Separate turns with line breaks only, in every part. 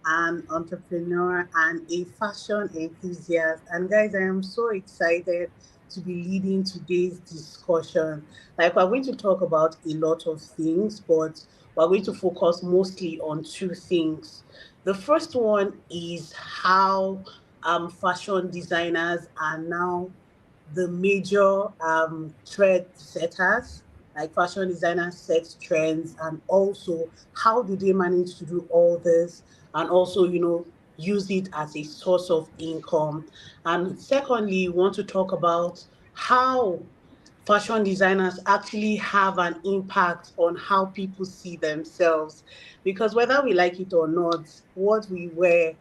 an entrepreneur, and a fashion enthusiast. And guys, I am so excited to be leading today's discussion. Like, we're going to talk about a lot of things, but we're going to focus mostly on two things. The first one is how fashion designers are now the major trend setters, like fashion designers set trends, and also how do they manage to do all this and also, use it as a source of income. And secondly, we want to talk about how fashion designers actually have an impact on how people see themselves. Because whether we like it or not, what we wear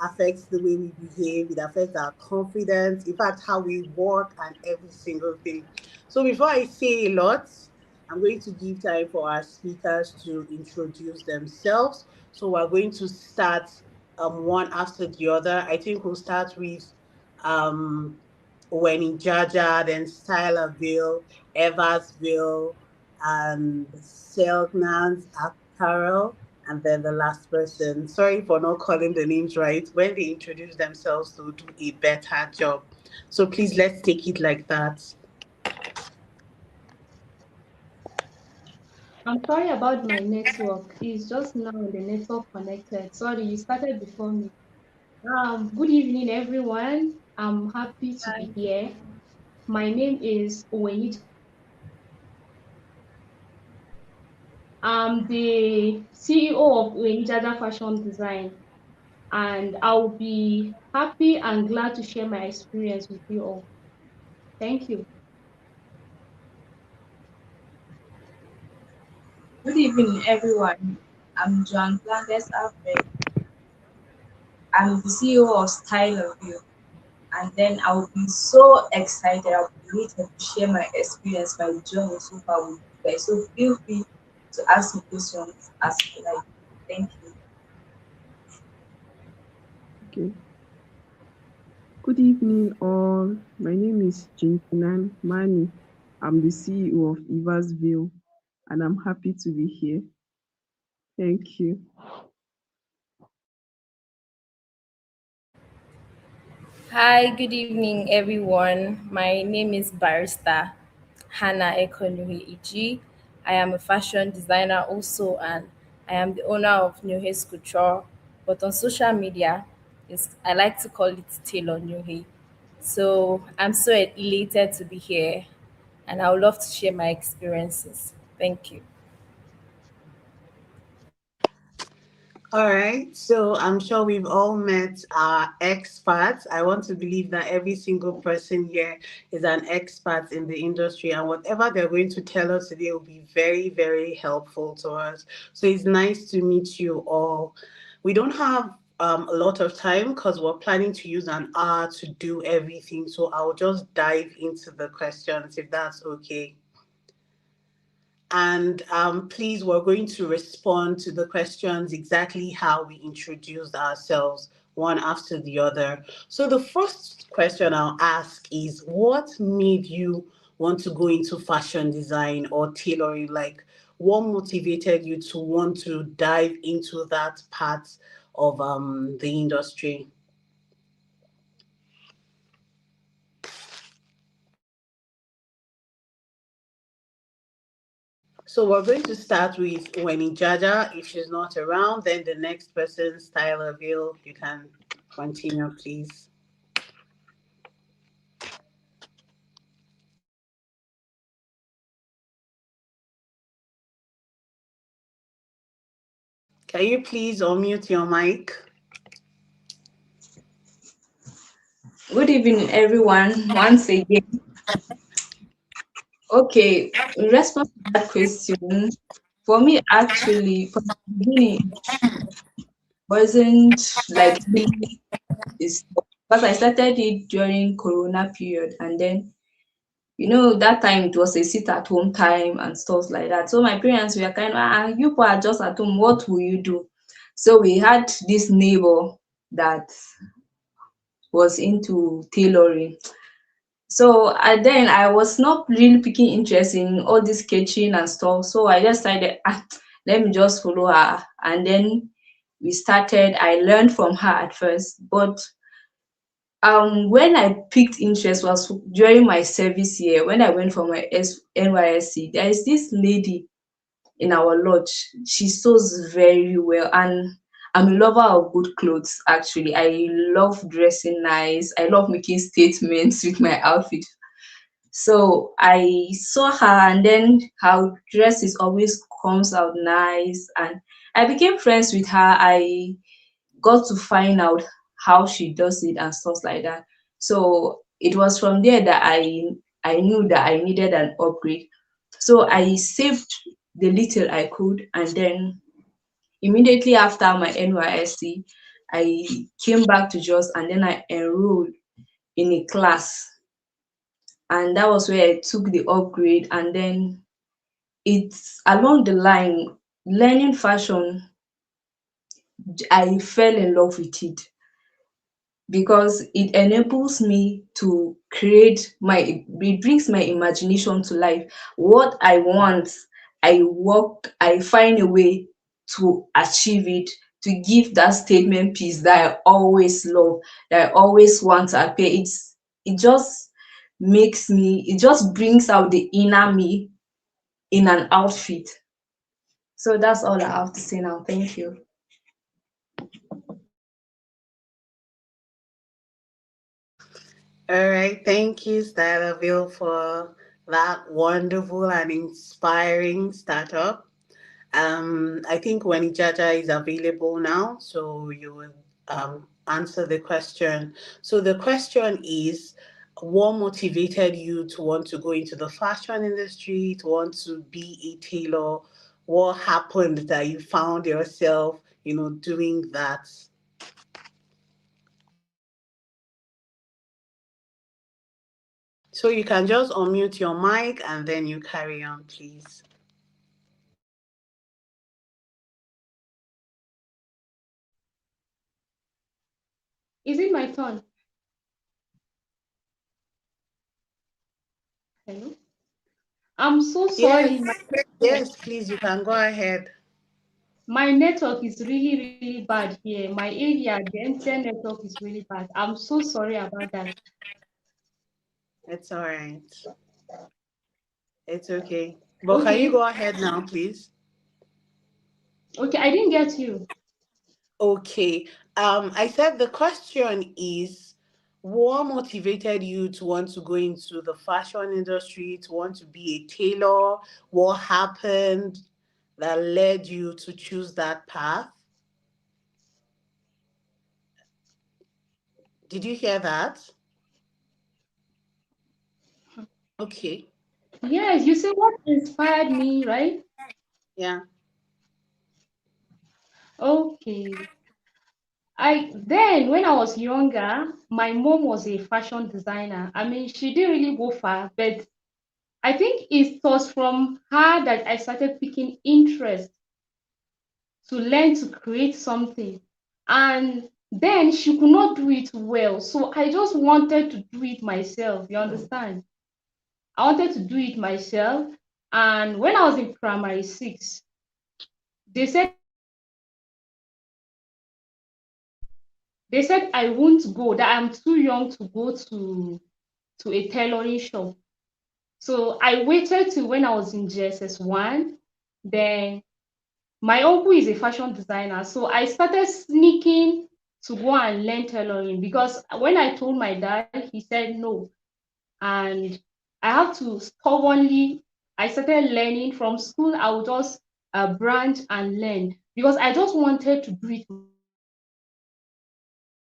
affects the way we behave, it affects our confidence, in fact, how we work and every single thing. So before I say a lot, I'm going to give time for our speakers to introduce themselves. So we're going to start one after the other. I think we'll start with um, Weni Jaja, then Stylerville, Eversville, and Selknans Apparel, and then the last person. Sorry for not calling the names right. When they introduce themselves, they'll do a better job. So please let's take it like that.
I'm sorry about my network. It's just now the network connected. Sorry, you started before me. Good evening, everyone. I'm happy to be here. My name is Owenija. I'm the CEO of Owenija Fashion Design, and I'll be happy and glad to share my experience with you all. Thank you.
Good evening, everyone. I'm Joan Blandes Alfred. I'm the CEO of Tailor, and then I'll be so excited. I'll be elated to share my experience, my journey so far with you guys. So feel free to ask me questions as you like. Thank you.
Okay. Good evening, all. My name is Jinkinan Mani. I'm the CEO of Eversville, and I'm happy to be here. Thank you.
Hi, good evening, everyone. My name is Barrister Hannah Ekonuhi Iji. I am a fashion designer also, and I am the owner of New Hay Couture. But on social media, I like to call it Tailor New Hay. So I'm so elated to be here, and I would love to share my experiences. Thank you.
All right, so I'm sure we've all met our experts. I want to believe that every single person here is an expert in the industry, and whatever they're going to tell us today will be very, very helpful to us. So it's nice to meet you all. We don't have a lot of time because we're planning to use an hour to do everything. So I'll just dive into the questions if that's okay. And please, we're going to respond to the questions exactly how we introduced ourselves, one after the other. So, the first question I'll ask is what made you want to go into fashion design or tailoring? Like, what motivated you to want to dive into that part of the industry? So we're going to start with Weni Jaja. If she's not around, then the next person, Stylerville. You can continue, please. Can you please unmute your mic?
Good evening, everyone. Once again, okay. In response to that question, for me, actually, from the beginning, wasn't like really this because I started it during Corona period, and then that time it was a sit at home time and stuff like that. So my parents were kind of, you people are just at home, what will you do? So we had this neighbor that was into tailoring. So then I was not really picking interest in all this sketching and stuff. So I just decided, let me just follow her. And then we started. I learned from her at first, but when I picked interest was during my service year when I went for my NYSC. There is this lady in our lodge. She sews very well, and I'm a lover of good clothes. Actually, I love dressing nice. I love making statements with my outfit. So I saw her, and then her dresses always comes out nice, and I became friends with her. I got to find out how she does it and stuff like that. So it was from there that I knew that I needed an upgrade. So I saved the little I could, and then immediately after my NYSC, I came back to Jos, and then I enrolled in a class, and that was where I took the upgrade. And then it's along the line learning fashion, I fell in love with it because it enables me to create it brings my imagination to life. What I want, I find a way to achieve it, to give that statement piece that I always love, that I always want to appear. It just it just brings out the inner me in an outfit. So that's all I have to say now. Thank you.
All right, thank you, Stylerville, for that wonderful and inspiring startup. I think when Jaja is available now, so you will answer the question. So the question is, what motivated you to want to go into the fashion industry, to want to be a tailor? What happened that you found yourself, doing that? So you can just unmute your mic and then you carry on, please.
Is it my turn? Hello? I'm so sorry.
Yes, yes, please, you can go ahead.
My network is really, really bad here. My area, the MTN network is really bad. I'm so sorry about that.
It's all right. It's okay. But can you
Okay.
go ahead now, please?
Okay, I didn't get you.
Okay. I said the question is, what motivated you to want to go into the fashion industry, to want to be a tailor? What happened that led you to choose that path? Did you hear that? Okay.
Yes, you see what inspired me, right?
Yeah.
Okay. I then when I was younger, my mom was a fashion designer. I mean, she didn't really go far, but I think it was from her that I started picking interest to learn to create something. And then she could not do it well. So I just wanted to do it myself. You understand? I wanted to do it myself. And when I was in primary six, they said they said I won't go, that I'm too young to go to a tailoring shop. So I waited till when I was in JSS1. Then my uncle is a fashion designer. So I started sneaking to go and learn tailoring because when I told my dad, he said no. And I have to stubbornly, I started learning from school. I would just branch and learn because I just wanted to do it myself. And when I was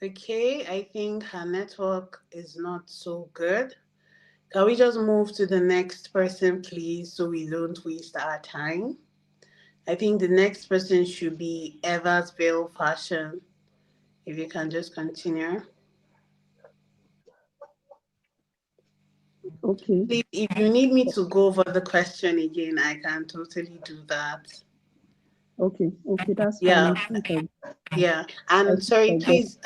in
Okay. I think her network is not so good. Can we just move to the next person, please, so we don't waste our time? I think the next person should be Eversville Fashion. If you can just continue.
Okay.
Please, if you need me to go over the question again, I can totally do that.
Okay, that's fine.
Yeah. Yeah,
I
and
think
sorry,
I got.
please,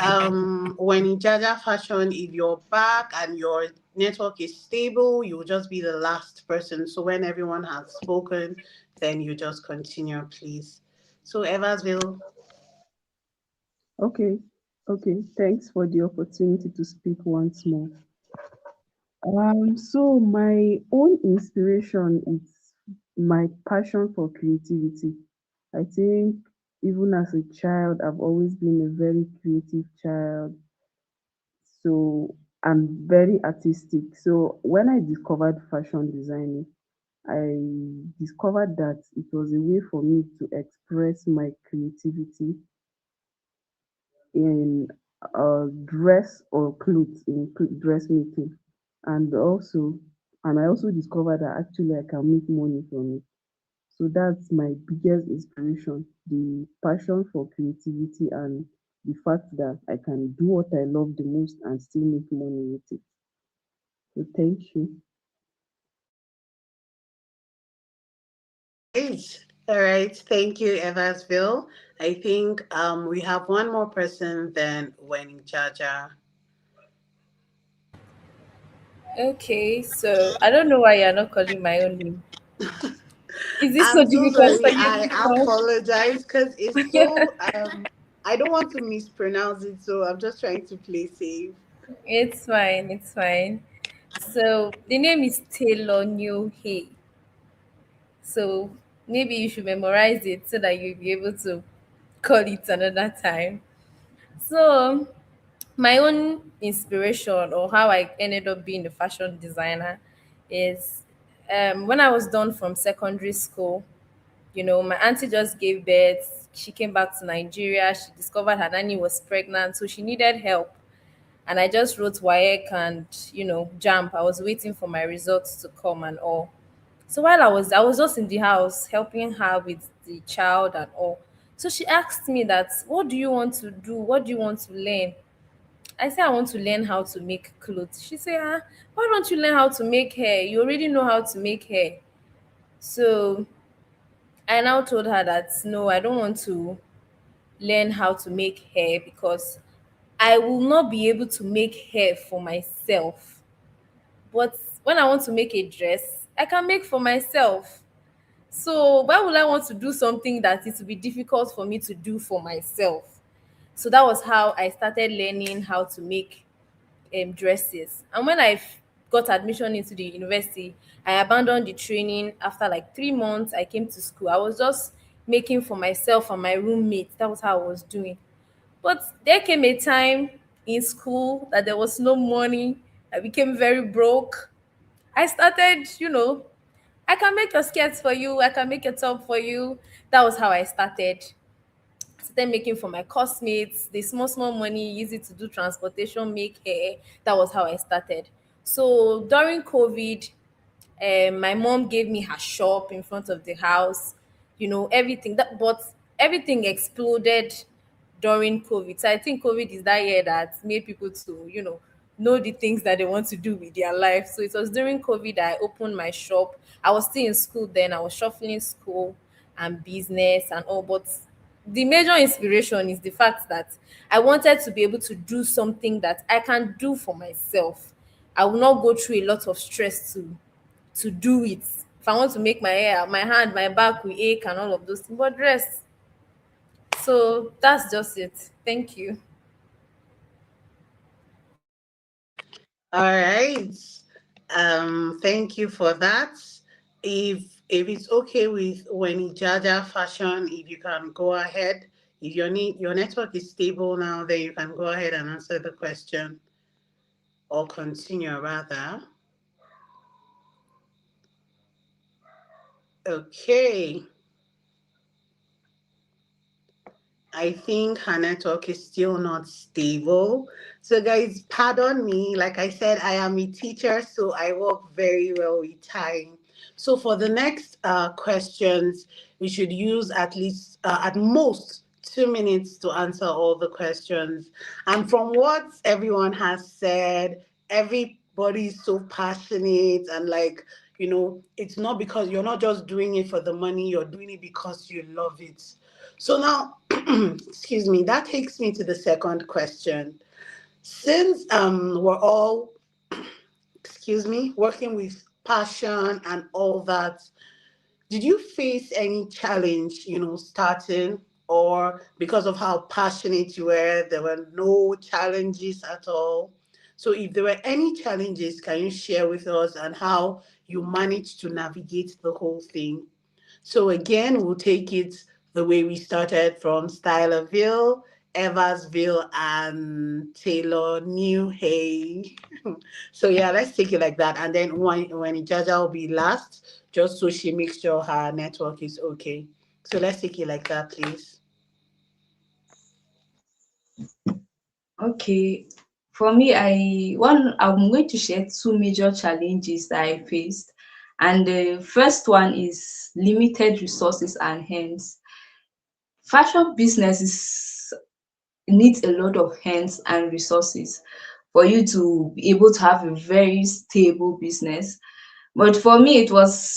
when in Jaja fashion, if you're back and your network is stable, you'll just be the last person. So when everyone has spoken, then you just continue, please. So Eversville,
Okay, okay. Thanks for the opportunity to speak once more. So my own inspiration is my passion for creativity. I think even as a child, I've always been a very creative child. So I'm very artistic. So when I discovered fashion designing, I discovered that it was a way for me to express my creativity in dress or clothes in dressmaking, and I also discovered that actually I can make money from it. So that's my biggest inspiration: the passion for creativity and the fact that I can do what I love the most and still make money with it. So thank you.
all right, thank you, Eversville. I think we have one more person then when in Jaja.
Okay, so I don't know why you're not calling my own name. Is this so
I'm so
difficult for
sorry.
you
I
to call?
apologize because it's so I don't want to mispronounce it, so I'm just trying to play safe.
It's fine, it's fine. So the name is Tailor New Hay. So maybe you should memorize it so that you'll be able to call it another time. So my own inspiration or how I ended up being a fashion designer is when I was done from secondary school. My auntie just gave birth. She came back to Nigeria. She discovered her nanny was pregnant, so she needed help. And I just wrote WAEC and jump. I was waiting for my results to come and all. So while I was just in the house helping her with the child and all. So she asked me that, what do you want to do? What do you want to learn? I said I want to learn how to make clothes. She said, why don't you learn how to make hair? You already know how to make hair. So I now told her that no, I don't want to learn how to make hair because I will not be able to make hair for myself. But when I want to make a dress, I can make for myself. So why would I want to do something that it will be difficult for me to do for myself? So that was how I started learning how to make dresses. And when got admission into the university, I abandoned the training after like 3 months. I came to school. I was just making for myself and my roommates. That was how I was doing. But there came a time in school that there was no money. I became very broke. I started, I can make your skirts for you. I can make a top for you. That was how I started making for my classmates. The small money, use it to do transportation, make hair. That was how I started. So during COVID, my mom gave me her shop in front of the house. Everything but everything exploded during COVID. So I think COVID is that year that made people to know the things that they want to do with their life. So it was during COVID that I opened my shop. I was still in school then. I was shuffling school and business and all, but the major inspiration is the fact that I wanted to be able to do something that I can do for myself. I will not go through a lot of stress to do it. If I want to make my hair, my hand, my back will ache and all of those things, but rest. So that's just it. Thank you.
All right. Thank you for that. If it's okay with when Jaja fashion, if you can go ahead. If your network is stable now, then you can go ahead and answer the question or continue rather. Okay. I think her network is still not stable. So, guys, pardon me. Like I said, I am a teacher, so I work very well with time. So, for the next questions, we should use at most 2 minutes to answer all the questions. And from what everyone has said, everybody is so passionate and it's not because you're not just doing it for the money, you're doing it because you love it. So now, excuse me, that takes me to the second question. Since we're all, excuse me, working with passion and all that, did you face any challenge, starting, or because of how passionate you were, there were no challenges at all? So if there were any challenges, can you share with us and how you managed to navigate the whole thing? So again, we'll take it the way we started from Stylerville, Eversville, and Taylor, New Hay. So yeah, let's take it like that. And then when Ijaja will be last, just so she makes sure her network is okay. So let's take it like that, please.
Okay. For me, I'm going to share two major challenges that I faced. And the first one is limited resources and hands. Fashion business needs a lot of hands and resources for you to be able to have a very stable business. But for me, it was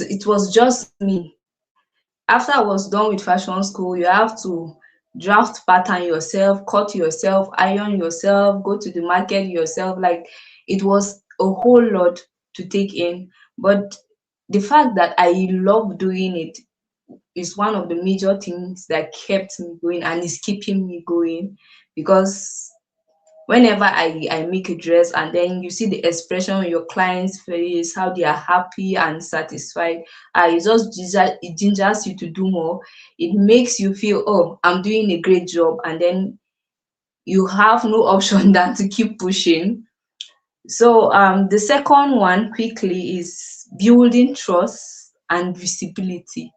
just me. After I was done with fashion school, you have to draft pattern yourself, cut yourself, iron yourself, go to the market yourself. Like, it was a whole lot to take in. But the fact that I love doing it is one of the major things that kept me going and is keeping me going, because whenever I make a dress and then you see the expression on your client's face, how they are happy and satisfied, it gingers you to do more. It makes you feel, oh, I'm doing a great job, and then you have no option than to keep pushing. So the second one quickly is building trust and visibility.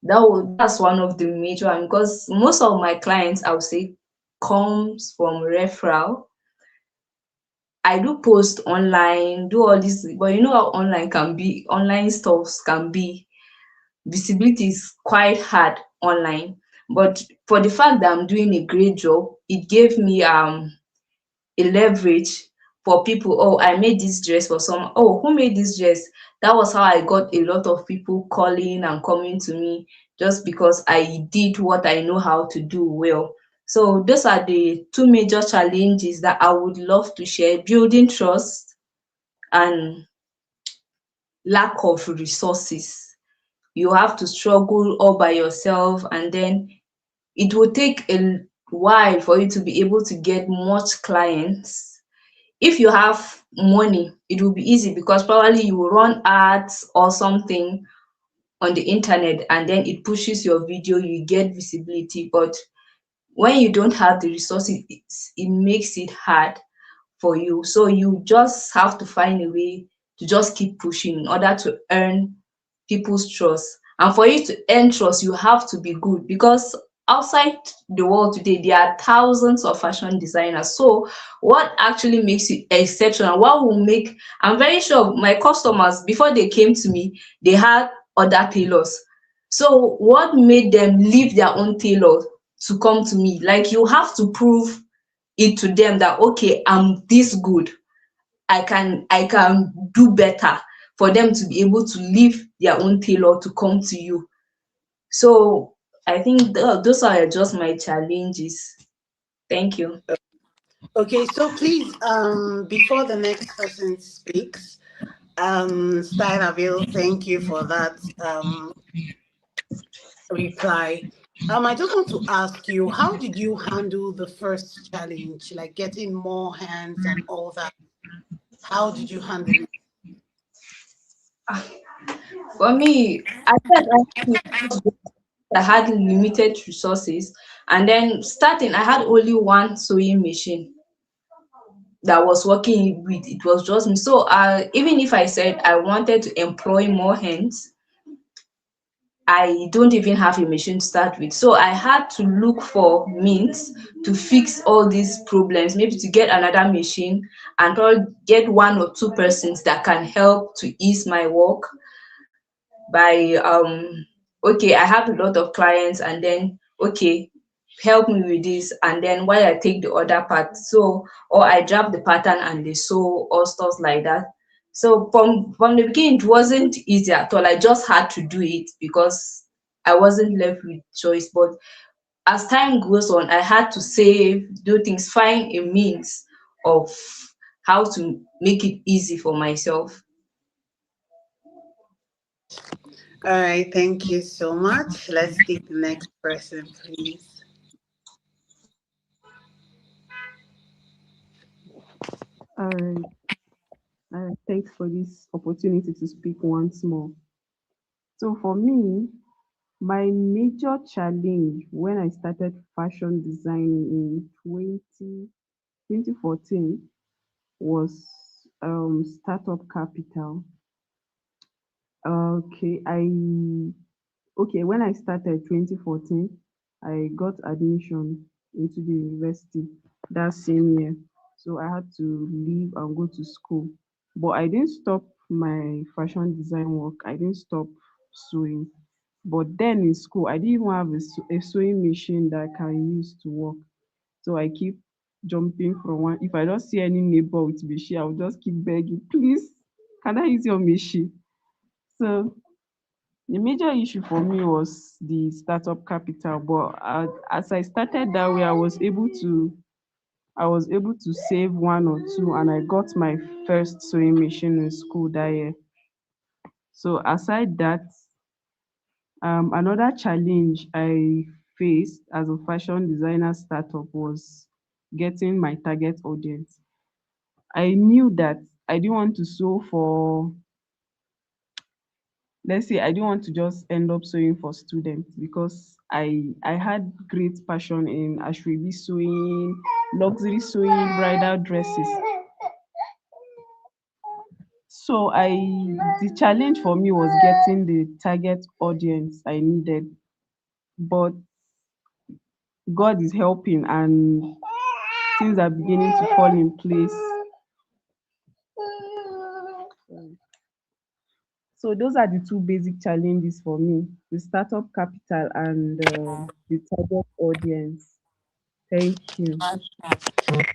That's one of the major one, because most of my clients, I would say, comes from referral. I do post online, do all this, but you know how online stuffs can be. Visibility is quite hard online. But for the fact that I'm doing a great job, it gave me a leverage for people. Oh, I made this dress for someone. Oh, who made this dress? That was how I got a lot of people calling and coming to me, just because I did what I know how to do well. So those are the two major challenges that I would love to share: building trust and lack of resources. You have to struggle all by yourself, and then it will take a while for you to be able to get much clients. If you have money, it will be easy, because probably you will run ads or something on the internet, and then it pushes your video, you get visibility. But when you don't have the resources, it makes it hard for you. So you just have to find a way to just keep pushing in order to earn people's trust. And for you to earn trust, you have to be good, because outside the world today, there are thousands of fashion designers. So what actually makes you exceptional? What will make, I'm very sure my customers, before they came to me, they had other tailors. So what made them leave their own tailor to come to me? Like, you have to prove it to them that, okay, I'm this good, I can do better, for them to be able to leave their own tailor to come to you. So I think those are just my challenges. Thank you.
Okay, so please, before the next person speaks, Stylerville, thank you for that reply. I just want to ask you, how did you handle the first challenge, like getting more hands and all that? How did you handle it?
For me, I had limited resources, and then starting, I had only one sewing machine that was working with. It was just me. So even if I said I wanted to employ more hands, I don't even have a machine to start with. So I had to look for means to fix all these problems, maybe to get another machine, and or get one or two persons that can help to ease my work by okay, I have a lot of clients, and then, okay, help me with this, and then while I take the other part. So, or I drop the pattern and they sew, or stuff like that. So from the beginning, it wasn't easy at all. I just had to do it because I wasn't left with choice. But as time goes on, I had to save, do things, find a means of how to make it easy for myself.
All right, thank you so much. Let's take the next person, please.
All right. Thanks for this opportunity to speak once more. So for me, my major challenge when I started fashion designing in 2014 was startup capital. Okay, when I started 2014, I got admission into the university that same year. So I had to leave and go to school. But I didn't stop my fashion design work. I didn't stop sewing. But then in school, I didn't even have a sewing machine that I can use to work. So I keep jumping from one. If I don't see any neighbor with machine, I will just keep begging, please, can I use your machine? So the major issue for me was the startup capital, but as I started that way, I was able to save one or two, and I got my first sewing machine in school that year. So aside that, another challenge I faced as a fashion designer startup was getting my target audience. I knew that I didn't want to sew for, let's say, I didn't want to just end up sewing for students, because I had great passion in ashwebi sewing, luxury sewing, bridal dresses. So the challenge for me was getting the target audience I needed. But God is helping, and things are beginning to fall in place. So those are the two basic challenges for me: the startup capital and the target audience. Thank you.
All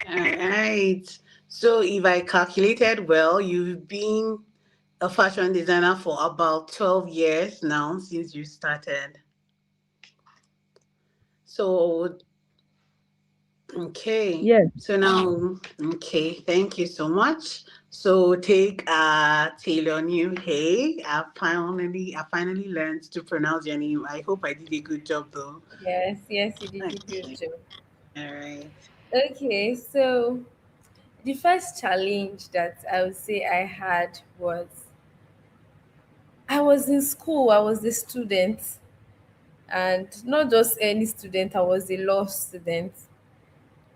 right. So, if I calculated well, you've been a fashion designer for about 12 years now since you started. So, okay.
Yes.
So now, okay, thank you so much. So take Taylor New. Hey, I finally learned to pronounce your name. I hope I did a good job though.
Yes, yes, you did a good
Okay.
job.
All right.
Okay, so the first challenge that I would say I had was I was in school, I was a student, and not just any student, I was a law student.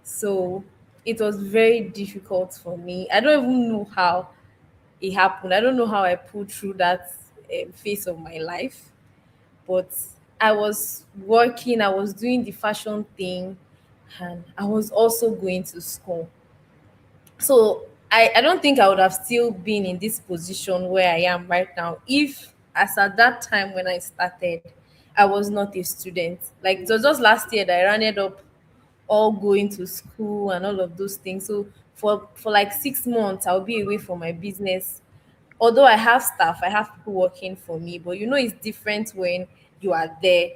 So it was very difficult for me. I don't even know how it happened. I don't know how I pulled through that phase of my life, but I was working, I was doing the fashion thing, and I was also going to school. So I don't think I would have still been in this position where I am right now if, as at that time when I started, I was not a student. Like it was just last year that I ran it up all going to school and all of those things. So for like 6 months, I'll be away from my business. Although I have staff, I have people working for me, but it's different when you are there.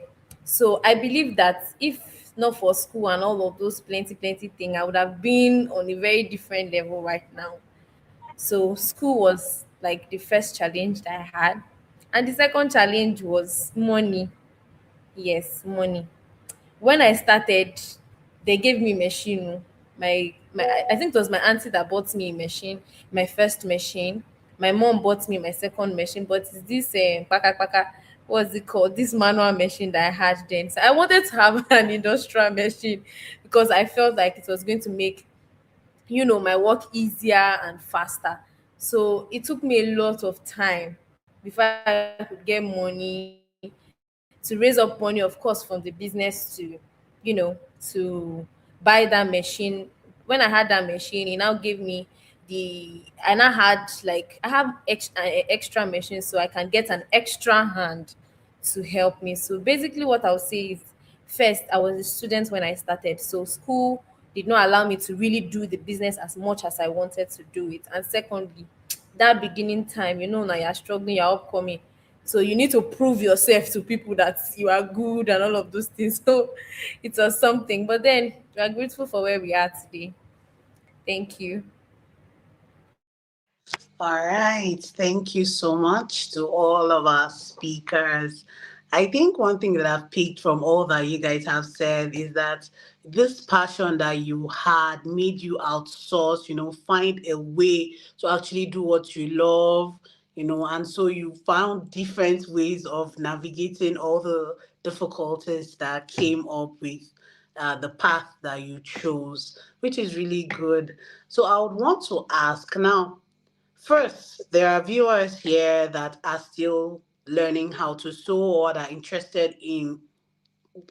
So I believe that if not for school and all of those plenty thing, I would have been on a very different level right now. So school was like the first challenge that I had. And the second challenge was money. Yes, money. When I started, they gave me machine. I think it was my auntie that bought me a machine, my first machine. My mom bought me my second machine, but it's this paka paka, what's it called? This manual machine that I had then. So I wanted to have an industrial machine because I felt like it was going to make my work easier and faster. So it took me a lot of time before I could get money to raise up money, of course, from the business to buy that machine. When I had that machine, it now gave me I now had like I have extra machines, so I can get an extra hand to help me. So basically, what I'll say is, first, I was a student when I started, so school did not allow me to really do the business as much as I wanted to do it. And secondly, that beginning time, now you're struggling, you're upcoming. So you need to prove yourself to people that you are good and all of those things. So it was something. But then we are grateful for where we are today. Thank you.
All right. Thank you so much to all of our speakers. I think one thing that I've picked from all that you guys have said is that this passion that you had made you outsource, find a way to actually do what you love, and so you found different ways of navigating all the difficulties that came up with the path that you chose, which is really good. So I would want to ask now, first, there are viewers here that are still learning how to sew or that are interested in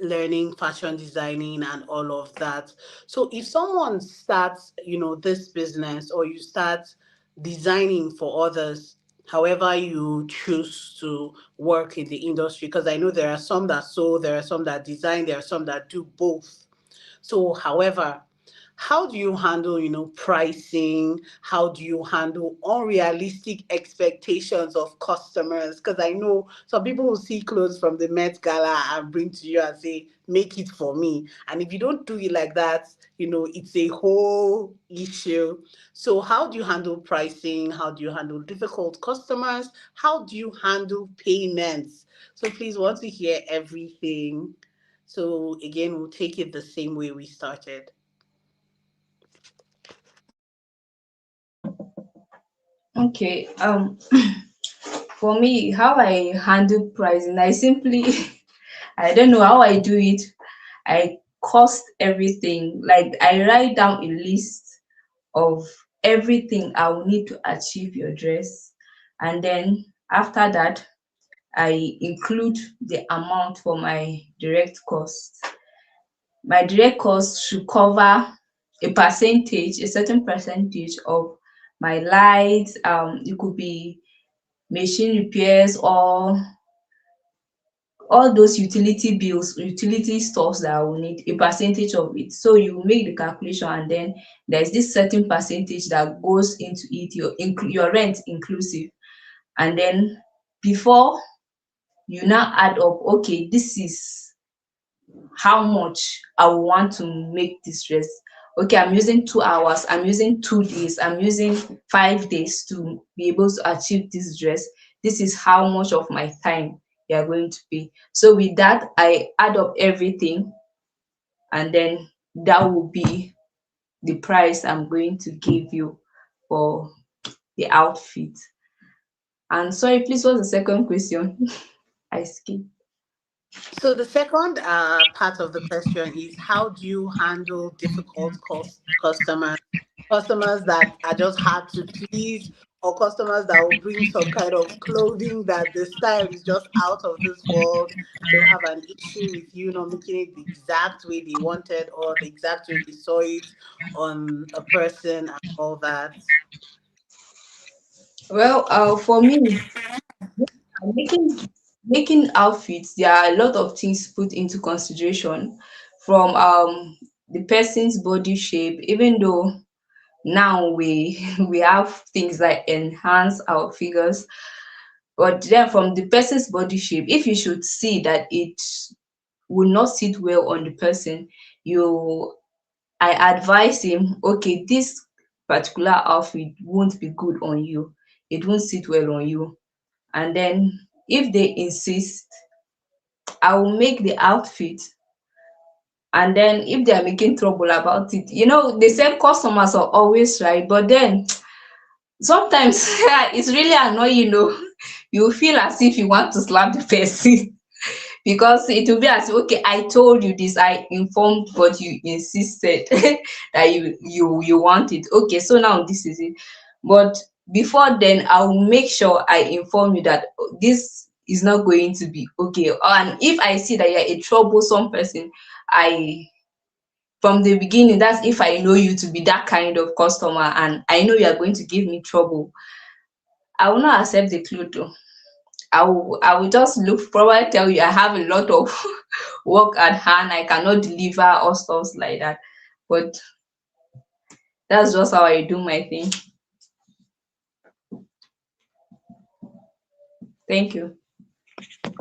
learning fashion designing and all of that. So if someone starts, this business, or you start designing for others, however you choose to work in the industry, because I know there are some that sew, there are some that design, there are some that do both. So, however, how do you handle, pricing? How do you handle unrealistic expectations of customers? Because I know some people will see clothes from the Met Gala and bring to you and say, make it for me. And if you don't do it like that, it's a whole issue. So, how do you handle pricing? How do you handle difficult customers? How do you handle payments? So, please want to hear everything. So again, we'll take it the same way we started.
Okay. For me, how I handle pricing, I simply I don't know how I do it. I cost everything. Like I write down a list of everything I will need to achieve your dress. And then after that, I include the amount for my direct cost. My direct cost should cover a percentage, a certain percentage of my lights. It could be machine repairs or all those utility bills, utility stuffs that I will need, a percentage of it. So you make the calculation and then there's this certain percentage that goes into it, your rent inclusive. And then before you now add up, okay, this is how much I will want to make this dress. Okay, I'm using 2 hours, I'm using 2 days, I'm using 5 days to be able to achieve this dress. This is how much of my time you are going to pay. So with that, I add up everything and then that will be the price I'm going to give you for the outfit. And sorry, please, what's the second question? I skipped.
So the second part of the question is, how do you handle difficult customers, customers that are just hard to please, or customers that will bring some kind of clothing that the style is just out of this world. They'll have an issue with you not making it the exact way they wanted or the exact way they saw it on a person and all that.
Well, for me, making making outfits, there are a lot of things put into consideration from the person's body shape, even though now we we have things like enhance our figures, but then from the person's body shape, if you should see that it will not sit well on the person, you I advise him, okay, this particular outfit won't be good on you, it won't sit well on you. And then if they insist, I will make the outfit. And then if they are making trouble about it, they said customers are always right, but then sometimes it's really annoying, you feel as if you want to slap the person because it will be as okay, I told you this, I informed, but you insisted that you want it. Okay, so now this is it. But before then, I will make sure I inform you that this is not going to be okay. And if I see that you're a troublesome person, I from the beginning, that's if I know you to be that kind of customer and I know you are going to give me trouble, I will not accept the clothes though. I will just look probably tell you I have a lot of work at hand, I cannot deliver or stuff like that. But that's just how I do my thing. Thank you.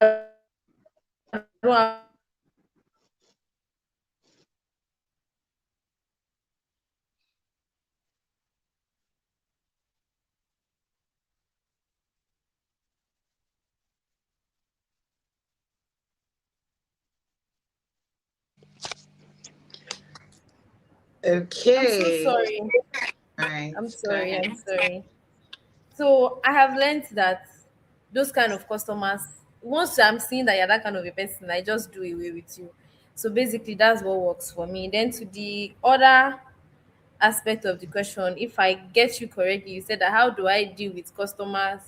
I'm so
Okay.
sorry.
Right.
I'm
Go
sorry.
ahead.
I'm sorry. So I have learned that those kind of customers, once I'm seeing that you're that kind of a person, I just do away with you. So basically, that's what works for me. Then to the other aspect of the question, if I get you correctly, you said that how do I deal with customers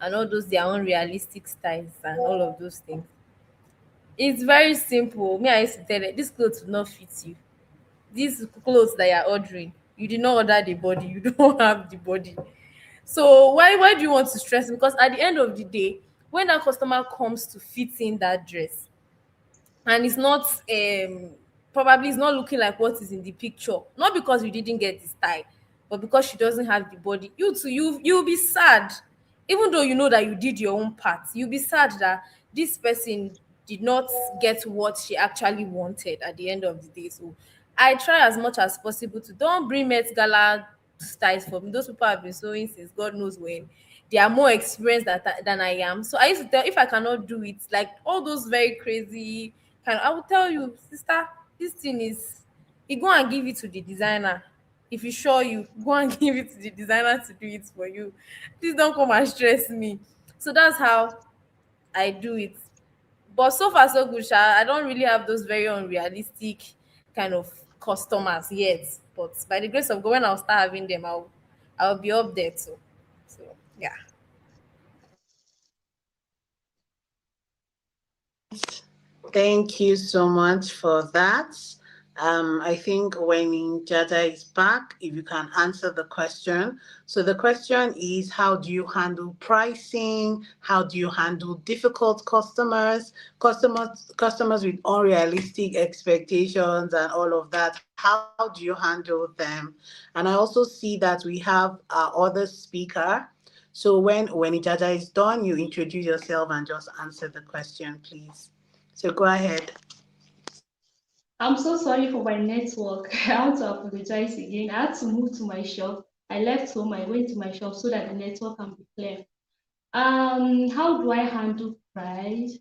and all those their own realistic styles and all of those things. It's very simple. Me, I used to tell it, this clothes will not fit you. These clothes that you're ordering, you did not order the body, you don't have the body. So why do you want to stress? Because at the end of the day, when that customer comes to fit in that dress, and it's not probably it's not looking like what is in the picture, not because you didn't get the style, but because she doesn't have the body, you too, you'll be sad. Even though you know that you did your own part, you'll be sad that this person did not get what she actually wanted at the end of the day. So I try as much as possible to don't bring Met Gala styles for me. Those people have been sewing since God knows when. They are more experienced than I am. So I used to tell, if I cannot do it, like all those very crazy kind, I will tell you, sister, this thing is, you go and give it to the designer. If you sure you go and give it to the designer to do it for you. Please don't come and stress me. So that's how I do it. But so far so good, sha. I don't really have those very unrealistic kind of customers yet. But by the grace of God, when I'll start having them, I'll be up there too. So yeah.
Thank you so much for that. I think when Jaja is back, if you can answer the question. So the question is, how do you handle pricing? How do you handle difficult customers with unrealistic expectations and all of that? How do you handle them? And I also see that we have our other speaker. So when Jaja is done, you introduce yourself and just answer the question, please. So go ahead.
I'm so sorry for my network. I want to apologize again. I had to move to my shop. I left home, I went to my shop so that the network can be clear. How do I handle price?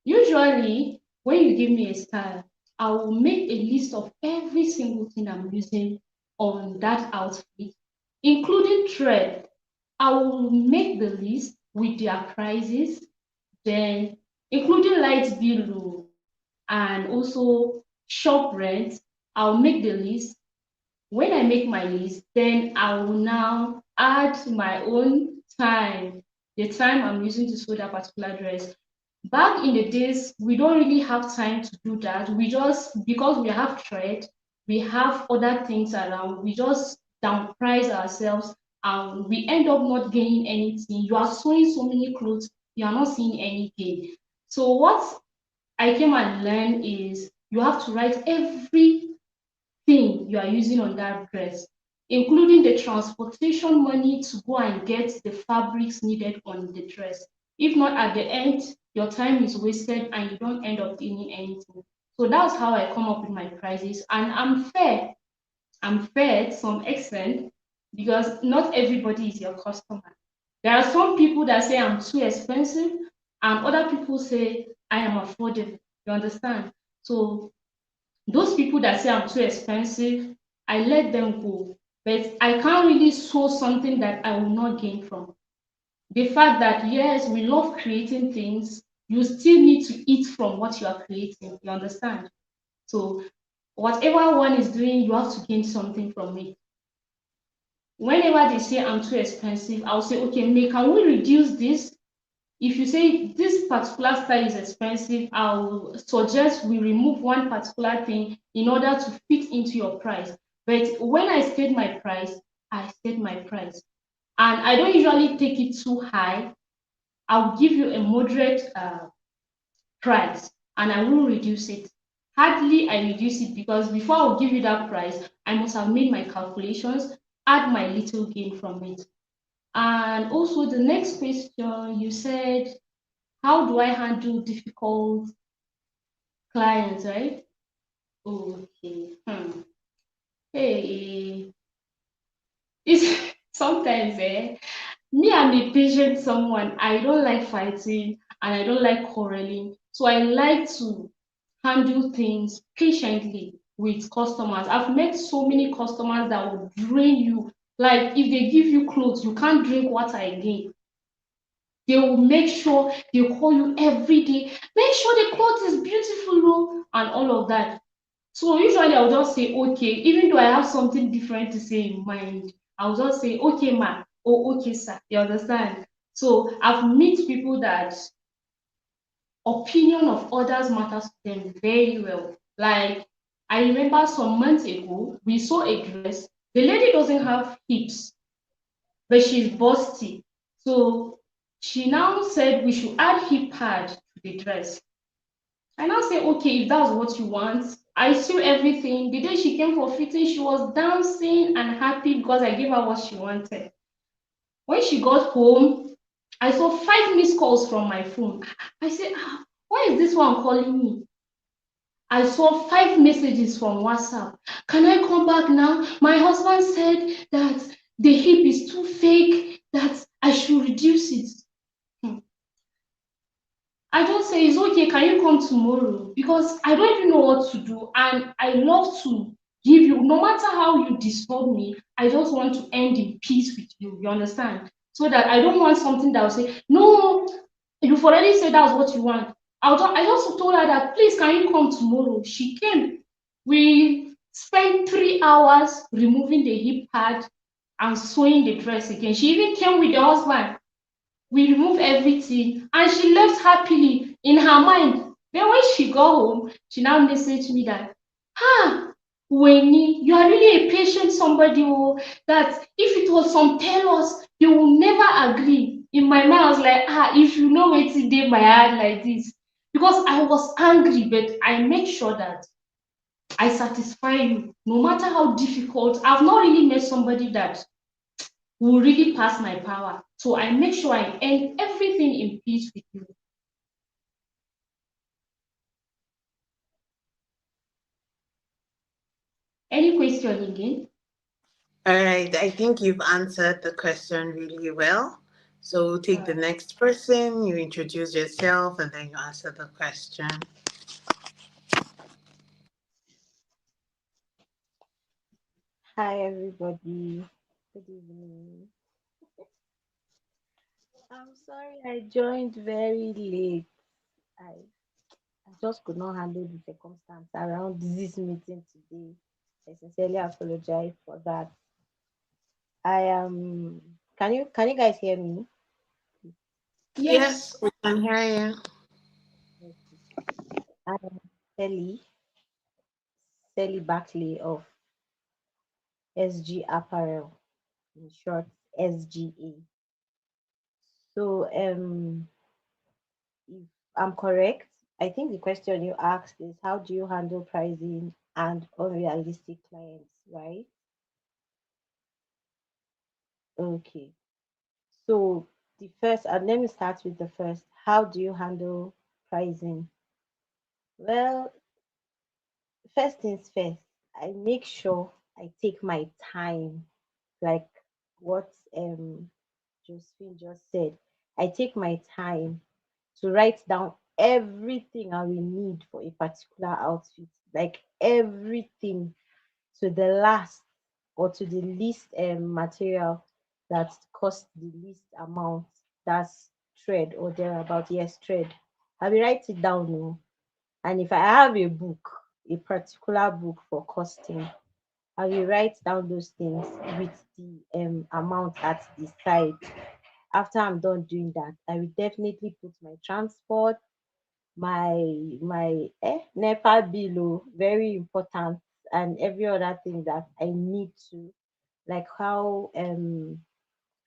Usually, when you give me a style, I will make a list of every single thing I'm using on that outfit, including thread. I will make the list with their prices, then including light bill and also shop rent. I'll make the list. When I make my list, then I will now add my own time, the time I'm using to sew that particular dress. Back in the days, we don't really have time to do that. We just, because we have thread, we have other things around, we just down price ourselves and we end up not gaining anything. You are sewing so many clothes, you are not seeing any gain. So what I came and learned is you have to write every thing you are using on that dress, including the transportation money to go and get the fabrics needed on the dress. If not, at the end, your time is wasted and you don't end up gaining anything. So that's how I come up with my prices. And I'm fair. I'm fair to some extent because not everybody is your customer. There are some people that say I'm too expensive, and other people say I am affordable. You understand? So those people that say I'm too expensive, I let them go. But I can't really sow something that I will not gain from. The fact that, yes, we love creating things, you still need to eat from what you are creating. You understand? So, whatever one is doing, you have to gain something from it. Whenever they say I'm too expensive, I'll say, okay, May, can we reduce this? If you say this particular style is expensive, I'll suggest we remove one particular thing in order to fit into your price. But when I state my price, I state my price. And I don't usually take it too high. I'll give you a moderate price and I won't reduce it. Hardly I reduce it because before I'll give you that price, I must have made my calculations, add my little gain from it. And also the next question you said, How do I handle difficult clients, right? Okay. Hey, it's sometimes me, I'm a patient someone. I don't like fighting and I don't like quarreling. So I like to handle things patiently with customers. I've met so many customers that will drain you. Like if they give you clothes, you can't drink water again. They will make sure they call you every day. Make sure the clothes is beautiful, oh, and all of that. So usually I'll just say okay, even though I have something different to say in mind, I'll just say okay, ma, or okay, sir. You understand? So I've met people that opinion of others matters to them very well. Like I remember some months ago, we saw a dress. The lady doesn't have hips, but she's busty. So she now said we should add hip pad to the dress. I now say, okay, if that's what you want, I sew everything. The day she came for fitting, she was dancing and happy because I gave her what she wanted. When she got home, I saw 5 missed calls from my phone. I said, why is this one calling me? I saw 5 messages from WhatsApp. Can I come back now? My husband said that the hip is too fake, that I should reduce it. Hmm. I just say it's okay, can you come tomorrow? Because I don't even know what to do and I love to give you, no matter how you disturb me, I just want to end in peace with you. You understand? So that I don't want something that will say, no, you've already said that's what you want. I just told her that please can you come tomorrow? She came. We spent 3 hours removing the hip pad and sewing the dress again. She even came with the husband. We removed everything and she left happily in her mind. Then when she got home, she now messaged me that, ah, Weni, you are really a patient somebody, oh, that if it was some tailors, you will never agree. In my mind, I was like, if you know it's in my heart like this. Because I was angry, but I make sure that I satisfy you, no matter how difficult. I've not really met somebody that will really pass my power. So I make sure I end everything in peace with you. Any question again?
All right, I think you've answered the question really well. So we'll take the
Alright.
next person, you introduce yourself, and then you answer the question.
Hi everybody. Good evening. I'm sorry I joined very late. I just could not handle the circumstance around this meeting today. I sincerely apologize for that. I am can you guys hear me?
Yes,
Yes.
we can hear you.
Okay. I am Sally Barkley of SG Apparel, in short SGA. So if I'm correct, I think the question you asked is how do you handle pricing and unrealistic clients, right? Okay. So the first, and let me start with the first. How do you handle pricing? Well, first things first, I make sure I take my time, like what Josephine just said. I take my time to write down everything I will need for a particular outfit, like everything to the last or to the least material that costs the least amount. That's thread or thereabout. Yes, thread. I will write it down. No? And if I have a book, a particular book for costing, I will write down those things with the amount at the side. After I'm done doing that, I will definitely put my transport, my NEPA bill, oh, very important, and every other thing that I need to, like how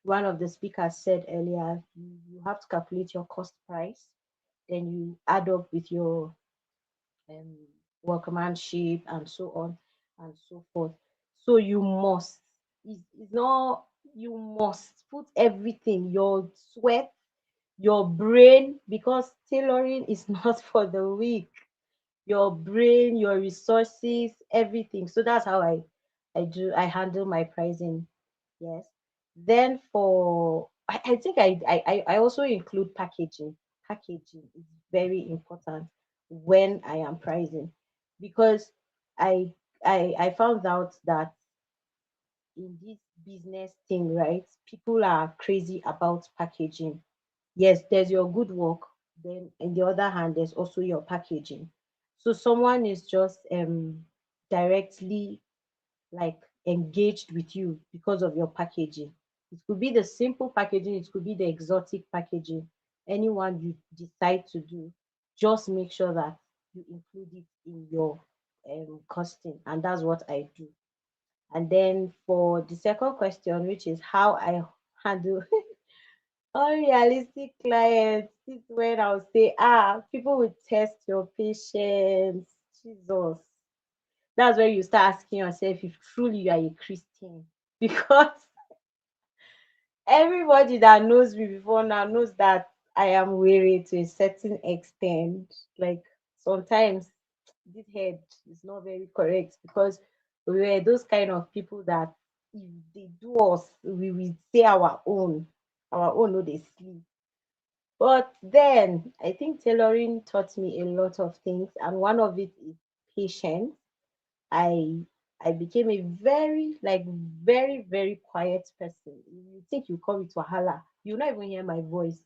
one of the speakers said earlier, you have to calculate your cost price, then you add up with your um, workmanship and so on and so forth. So you must, it's not, you must put everything, your sweat, your brain, because tailoring is not for the weak. Your brain, your resources, everything. So that's how I handle my pricing. Yes. Then for I think I also include packaging. Packaging is very important when I am pricing, because I I found out that in this business thing, right? People are crazy about packaging. Yes, there's your good work. Then, on the other hand, there's also your packaging. So someone is just directly like engaged with you because of your packaging. It could be the simple packaging, it could be the exotic packaging. Anyone you decide to do, just make sure that you include it in your costing, and that's what I do. And then for the second question, which is how I handle unrealistic clients, this is when I'll say, people will test your patience. Jesus. That's where you start asking yourself if truly you are a Christian. Because everybody that knows me before now knows that I am weary to a certain extent. Like sometimes this head is not very correct, because we were those kind of people that if they do us, we will say our own no they sleep. But then I think tailoring taught me a lot of things, and one of it is patience. I I became a very quiet person. You think you call it wahala, you not even hear my voice,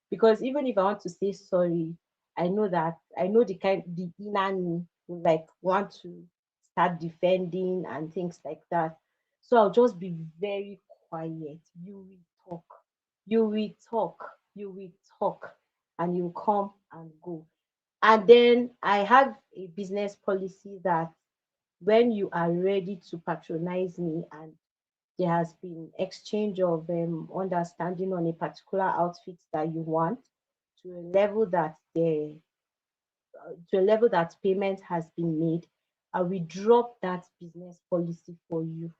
because even if I want to say sorry, I know the inner me will like want to start defending and things like that. So I'll just be very quiet. You will talk, you will talk, you will talk, and you come and go. And then I have a business policy that when you are ready to patronize me and there has been exchange of understanding on a particular outfit that you want, to a level that payment has been made, I will drop that business policy for you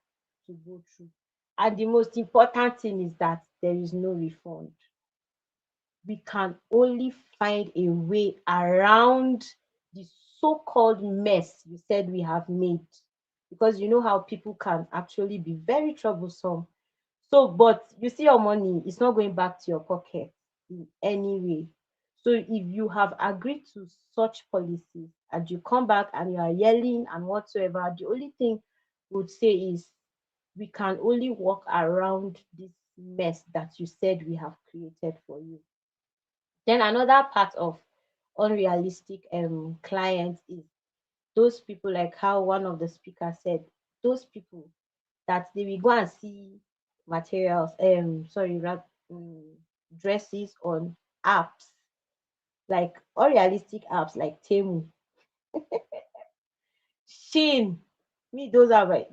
to go through. And the most important thing is that there is no refund. We can only find a way around the so-called mess you said we have made, because you know how people can actually be very troublesome. So but you see, your money is not going back to your pocket in any way. So if you have agreed to such policies and you come back and you are yelling and whatsoever, the only thing would say is we can only walk around this mess that you said we have created for you. Then another part of unrealistic clients is those people, like how one of the speakers said, those people that they will go and see materials, dresses on apps, like unrealistic apps like Temu, Shein. Me, those are the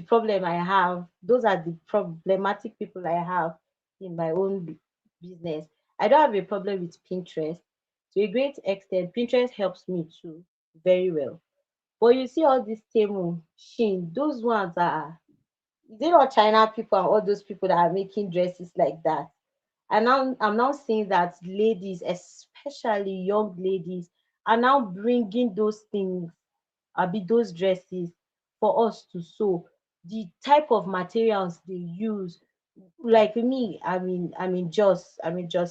problem I have. Those are the problematic people I have in my own business. I don't have a problem with Pinterest. To a great extent, Pinterest helps me too very well. But you see all this Temu, Shein, those ones are, is it not China people and all those people that are making dresses like that? And now I'm now seeing that ladies, especially young ladies, are now bringing those things, be those dresses for us to sew. The type of materials they use, like me, I'm in Jos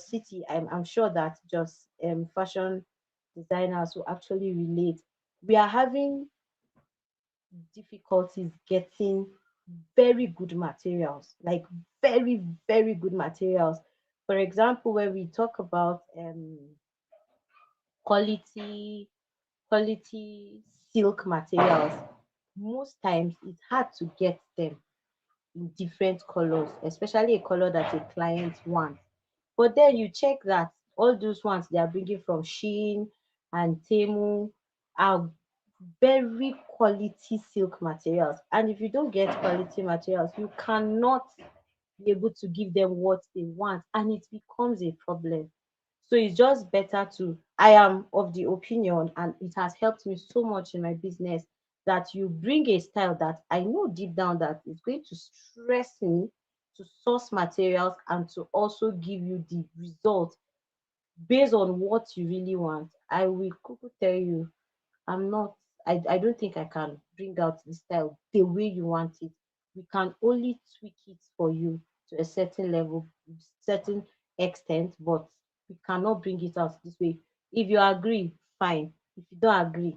City. I'm sure that just fashion designers will actually relate. We are having difficulties getting very good materials, like very good materials. For example, when we talk about quality quality silk materials, most times it's hard to get them in different colors, especially a color that a client wants. But then you check that all those ones they are bringing from Shein and Temu are very quality silk materials. And if you don't get quality materials, you cannot be able to give them what they want, and it becomes a problem. So it's just better to, I am of the opinion, and it has helped me so much in my business, that you bring a style that I know deep down that is going to stress me, to source materials and to also give you the result based on what you really want, I will kuku tell you, I'm not, I don't think I can bring out the style the way you want it. We can only tweak it for you to a certain level, certain extent, but we cannot bring it out this way. If you agree, fine. If you don't agree,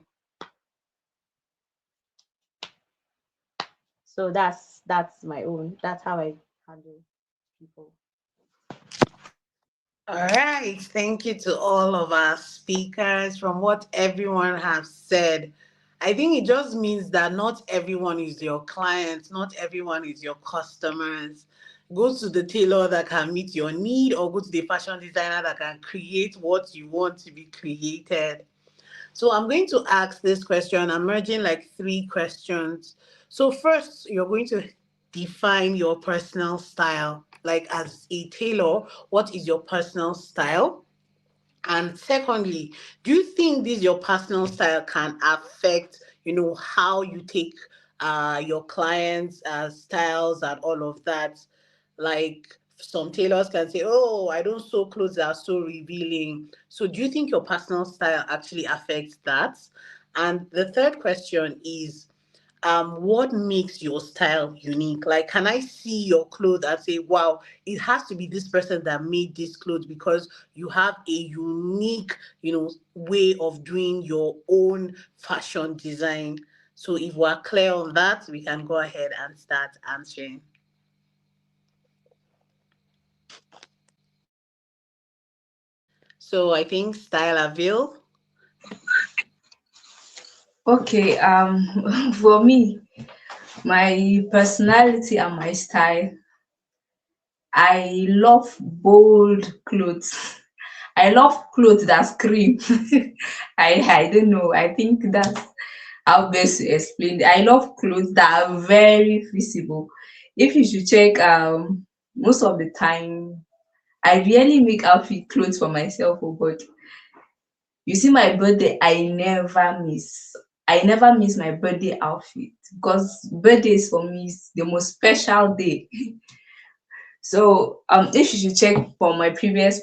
so that's my own. That's how I handle people.
All right. Thank you to all of our speakers. From what everyone has said, I think it just means that not everyone is your client, not everyone is your customers. Go to the tailor that can meet your need, or go to the fashion designer that can create what you want to be created. So I'm going to ask this question. I'm merging like three questions. So first, you're going to define your personal style. Like as a tailor, what is your personal style? And secondly, do you think this your personal style can affect, how you take your clients' styles and all of that? Like some tailors can say, "Oh, I don't sew clothes that are so revealing." So, do you think your personal style actually affects that? And the third question is, what makes your style unique? Like, can I see your clothes and say, wow, it has to be this person that made this clothes because you have a unique, way of doing your own fashion design. So if we're clear on that, we can go ahead and start answering. So I think style avail.
Okay, for me, my personality and my style, I love bold clothes. I love clothes that scream. I don't know. I think that's how best to explain it. I love clothes that are very visible. If you should check, most of the time I really make outfit clothes for myself. Oh God, you see my birthday, I never miss my birthday outfit because birthdays for me is the most special day. So if you should check for my previous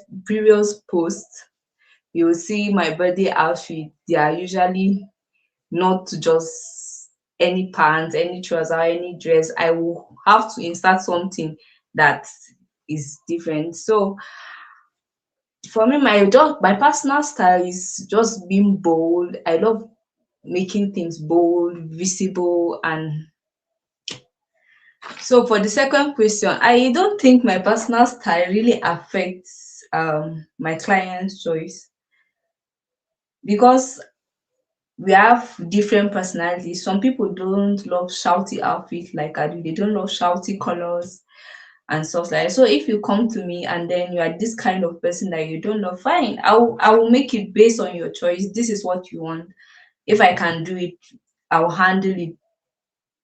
posts, you will see my birthday outfit. They are usually not just any pants, any trouser, any dress. I will have to insert something that is different. So for me, my personal style is just being bold. I love making things bold, visible, and so for the second question, I don't think my personal style really affects my client's choice because we have different personalities. Some people don't love shouty outfits like I do. They don't love shouty colors and stuff like that. So if you come to me and then you are this kind of person that you don't love, fine. I will make it based on your choice. This is what you want. If I can do it, I'll handle it.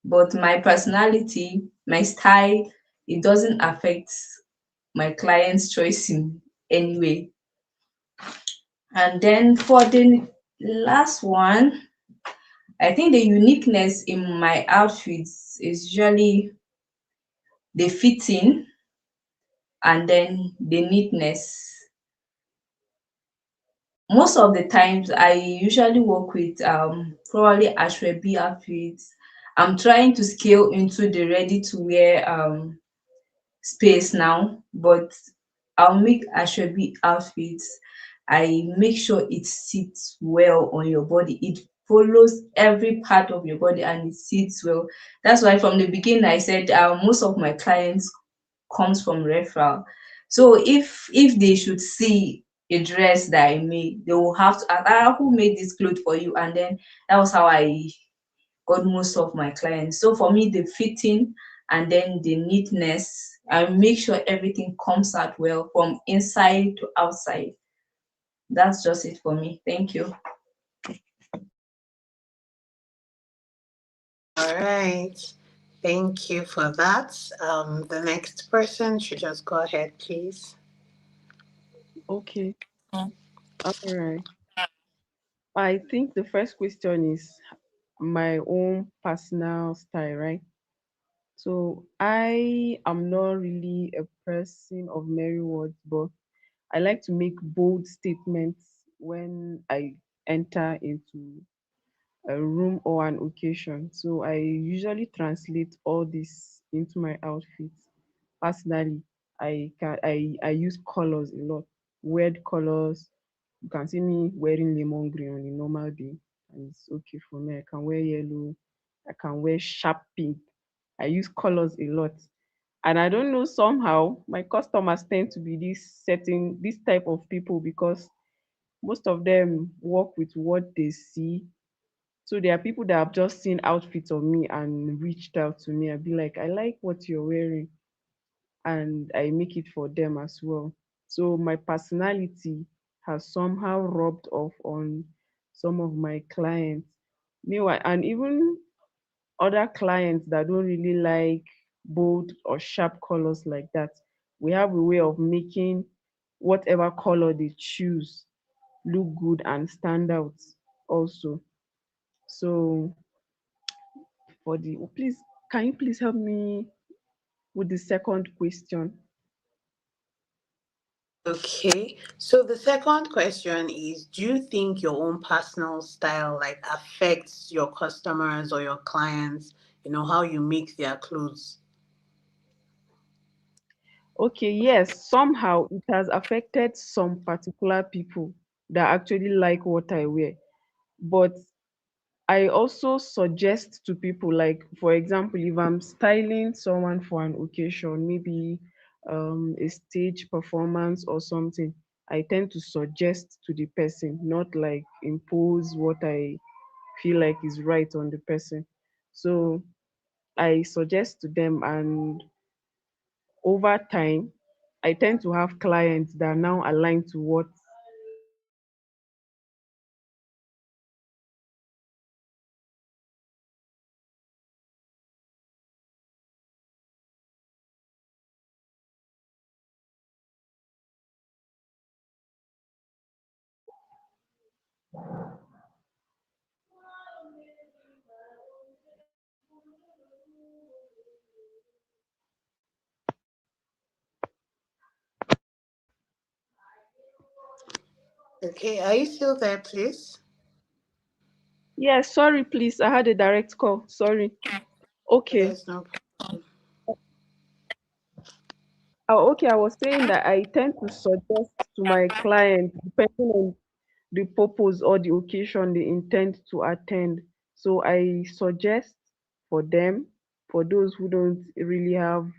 But my personality, my style, it doesn't affect my client's choice in any way. And then for the last one, I think the uniqueness in my outfits is usually the fitting and then the neatness. Most of the times I usually work with probably ashwebi outfits. I'm trying to scale into the ready to wear space now, but I'll make ashwebi outfits. I make sure it sits well on your body. It follows every part of your body and it sits well. That's why from the beginning I said most of my clients comes from referral. So if they should see a dress that I made, they will have to ask, who made this clothes for you? And then that was how I got most of my clients. So for me, the fitting and then the neatness, I make sure everything comes out well from inside to outside. That's just it for me. Thank you.
All right. Thank you for that. The next person should just go ahead, please.
Okay. All right. I think the first question is my own personal style, right? So I am not really a person of merry words, but I like to make bold statements when I enter into a room or an occasion. So I usually translate all this into my outfits. Personally, I use colors a lot, weird colors. You can see me wearing lemon green on a normal day, and it's okay for me. I can wear yellow. I can wear sharp pink. I use colors a lot. And I don't know, somehow my customers tend to be this type of people because most of them work with what they see. So there are people that have just seen outfits of me and reached out to me. I'd be like, I like what you're wearing, and I make it for them as well. So my personality has somehow rubbed off on some of my clients. Meanwhile, and even other clients that don't really like bold or sharp colors like that, we have a way of making whatever color they choose look good and stand out also. So for the please, can you please help me with the second question?
Okay, so the second question is, do you think your own personal style like affects your customers or your clients, how you make their clothes?
Okay, yes, somehow it has affected some particular people that actually like what I wear. But I also suggest to people, like, for example, if I'm styling someone for an occasion, maybe a stage performance or something, I tend to suggest to the person, not like impose what I feel like is right on the person. So I suggest to them, and over time, I tend to have clients that are now aligned to what I want them to wear. So I suggest to them, and over time, I tend to have clients that are now aligned to what I want them to wear. So
Okay, are you still there, please?
yeah, sorry, please, I had a direct call. Sorry. Okay.
There's no.
Oh, okay, I was saying that I tend to suggest to my clients depending on the purpose or the occasion they intend to attend. So I suggest for them, for those who don't really have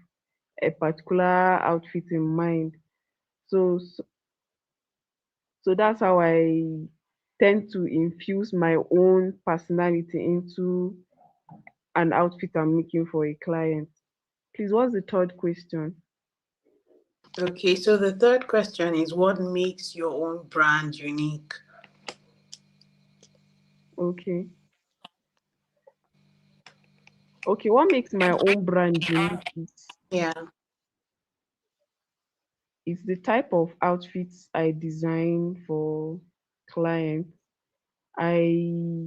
a particular outfit in mind. So that's how I tend to infuse my own personality into an outfit I'm making for a client. Please, what's the third question?
Okay, so the third question is, what makes your own brand unique?
Okay. Okay, what makes my own brand unique
Yeah.
is the type of outfits I design for clients. I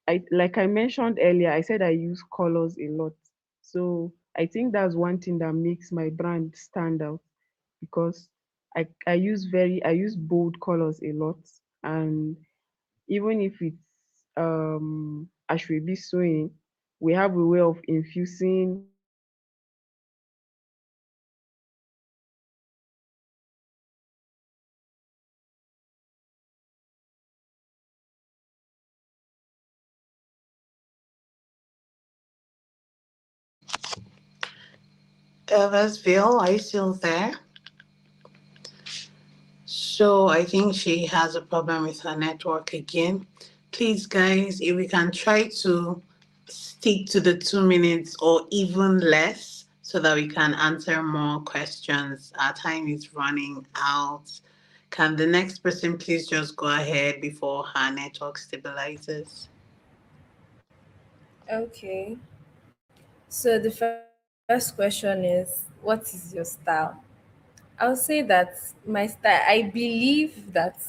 I like I mentioned earlier, I said I use colors a lot. So I think that's one thing that makes my brand stand out because I use bold colors a lot, and even if it's ashwebi sewing, we have a way of infusing
Elversville, are you still there? So I think she has a problem with her network again. Please, guys, if we can try to stick to the 2 minutes or even less so that we can answer more questions. Our time is running out. Can the next person please just go ahead before her network stabilizes?
Okay. So the first question is, what is your style? I'll say that my style, I believe that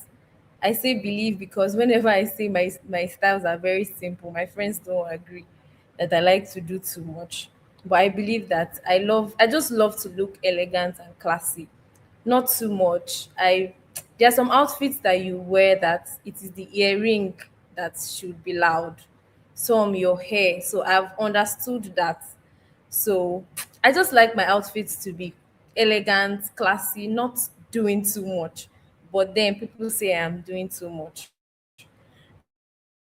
I say believe because whenever I say my styles are very simple, my friends don't agree that I like to do too much. But I believe that I just love to look elegant and classy, not too much. I There are some outfits that you wear that it is the earring that should be loud, some your hair. So I've understood that. So I just like my outfits to be elegant, classy, not doing too much. But then people say I'm doing too much.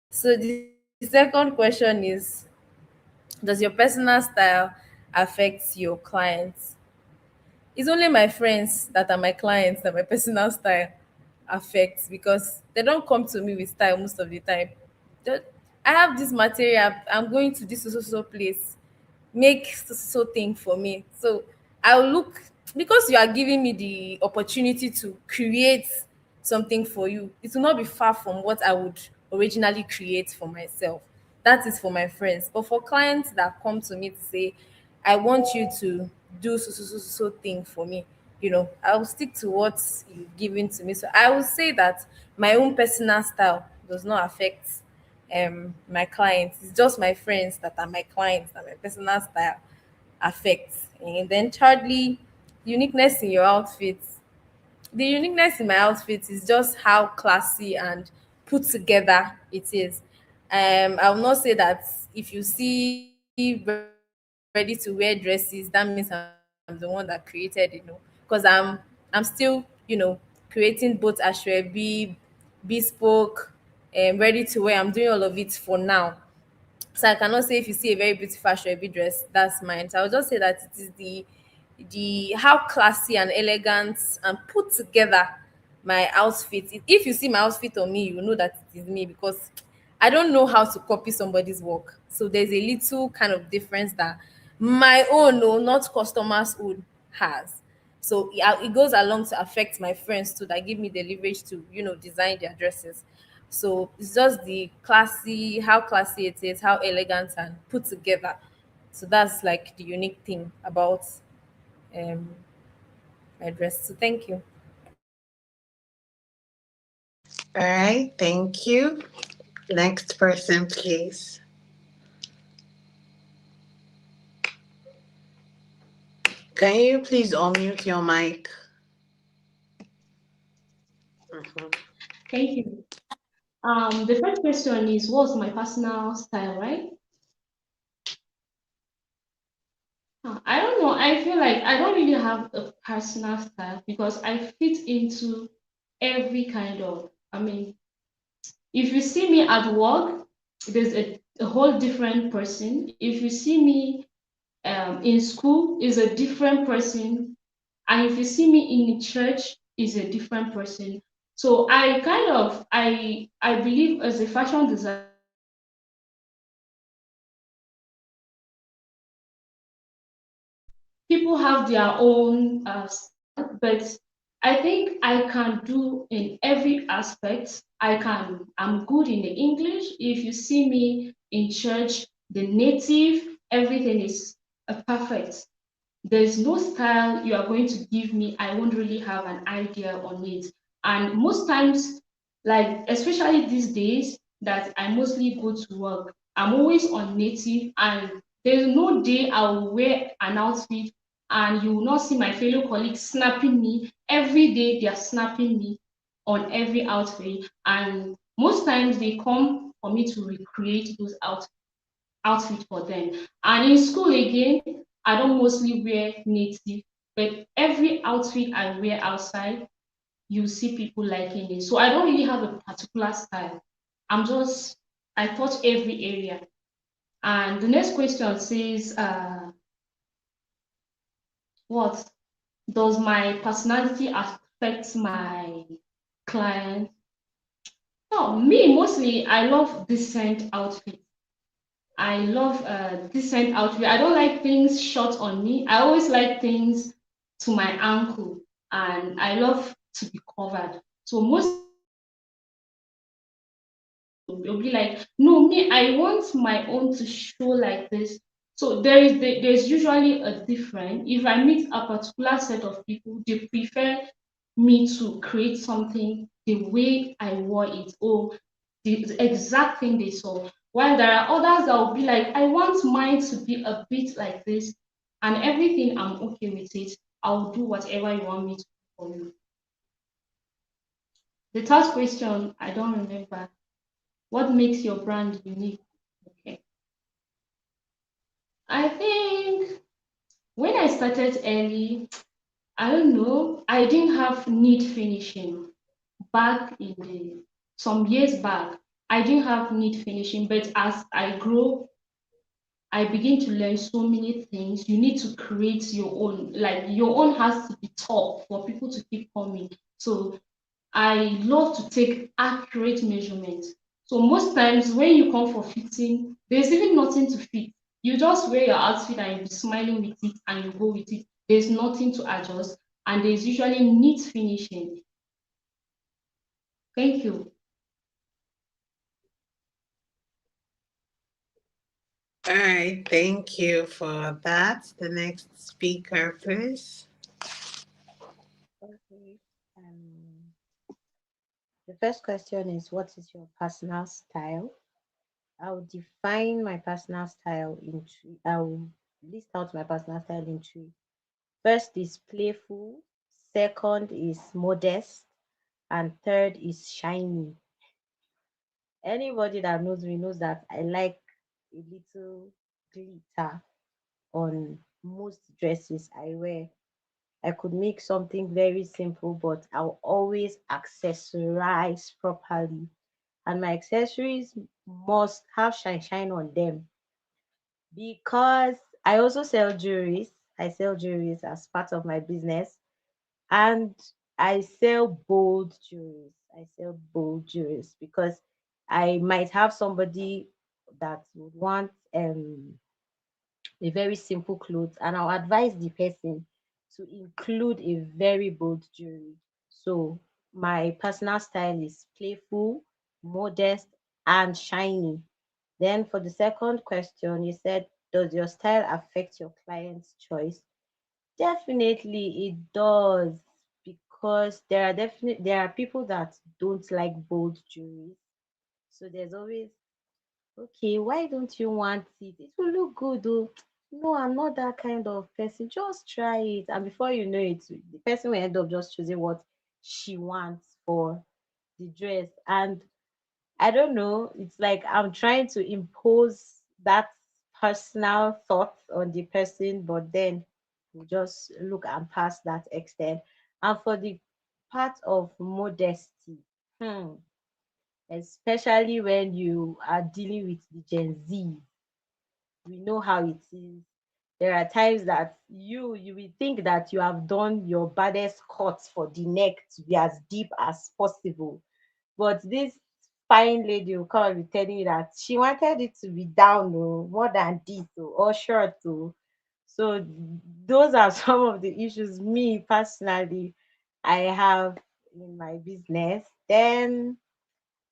So the second question is, does your personal style affect your clients? It's only my friends that are my clients that my personal style affects, because they don't come to me with style most of the time. Ju- I have this material, I'm going to this so place, make so thing for me. So I'll look, because you are giving me the opportunity to create something for you. It will not be far from what I would originally create for myself. That is for my friends. But for clients that come to me to say, I want you to do so thing for me, I will stick to what you've given to me. So I will say that my own personal style does not affect my clients. It's just my friends that are my clients that my personal style affects. And then thirdly, uniqueness in your outfits. The uniqueness in my outfit is just how classy and put together it is. I will not say that if you see ready to wear dresses, that means I'm the one that created it. No, because I'm still, creating both ashwebi, bespoke, ready to wear. I'm doing all of it for now. So I cannot say if you see a very beautiful ashwebi dress, that's mine. So I'll just say that it is the how classy and elegant and put together my outfit. If you see my outfit on me, you will know that it is me, because I don't know how to copy somebody's work. So there's a little kind of difference that my own, no, not customers' own, has. So it goes along to affect my friends too, that give me the leverage to, design their dresses. So it's just the classy, how classy it is, how elegant and put together. So that's like the unique thing about um my dress. So thank you.
All right, thank you. Next person, please. Can you please unmute your mic? Mhm.
Thank you. The first question is, what's my personal style, right? I don't know. I feel like I don't really have a personal style because I fit into every kind of. I mean, if you see me at work, there's a whole different person. If you see me in school, is a different person, and if you see me in church, is a different person. So I kind of I believe as a fashion designer, people have their own style, but I think I can do in every aspect. I'm good in the English. If you see me in church, the native, everything is perfect. There's no style you are going to give me, I won't really have an idea on it. And most times, like especially these days that I mostly go to work, I'm always on native, and there's no day I'll wear an outfit and you will not see my fellow colleagues snapping me. Every day they are snapping me on every outfit. And most times they come for me to recreate those outfit for them. And in school again, I don't mostly wear native, but every outfit I wear outside, you see people liking it. So I don't really have a particular style. I touch every area. And the next question says, what does my personality affect my client? No, me mostly, I love decent outfits. I love decent outfit. I don't like things short on me. I always like things to my ankle, and I love to be covered. So most will be like, no, me, I want my own to show like this. So there's usually a difference. If I meet a particular set of people, they prefer me to create something the way I wore it or the exact thing they saw. While there are others that will be like, I want mine to be a bit like this, and everything I'm okay with it. I'll do whatever you want me to do for you. The third question, I don't remember. What makes your brand unique? Okay. I think when I started early, I don't know, I didn't have need finishing back in the some years back. I didn't have need finishing, but as I grow, I begin to learn so many things. You need to create your own, like your own has to be top for people to keep coming. So I love to take accurate measurements. So most times when you come for fitting, there's even nothing to fit. You just wear your outfit and you be smiling with it and you go with it. There's nothing to adjust, and there's usually neat finishing. Thank you.
All right, thank you for that. The next speaker, please.
Okay. The first question is, what is your personal style? I'll define my personal style in three. I'll list out my personal style in three. First is playful, second is modest, and third is shiny. Anybody that knows me knows that I like a little glitter on most dresses I wear. I could make something very simple, but I'll always accessorize properly. And my accessories must have shine on them, because I also sell jewelries. I sell jewelries as part of my business, and I sell bold jewelries. I sell bold jewelries because I might have somebody that would want a very simple clothes, and I'll advise the person to include a very bold jewelry. So my personal style is playful, modest, and shiny. Then for the second question, you said, does your style affect your client's choice? Definitely it does, because there are people that don't like bold jewelry. So there's always, okay, why don't you want it? It will look good though. No, I'm not that kind of person. Just try it. And before you know it, the person will end up just choosing what she wants for the dress. And I don't know, it's like I'm trying to impose that personal thought on the person, but then we just look and pass that extent. And for the part of modesty, hmm, especially when you are dealing with the Gen Z, we know how it is. There are times that you will think that you have done your baddest cuts for the neck to be as deep as possible, but this fine lady will come and be telling you that she wanted it to be down, more than this, or short. So those are some of the issues me personally I have in my business. Then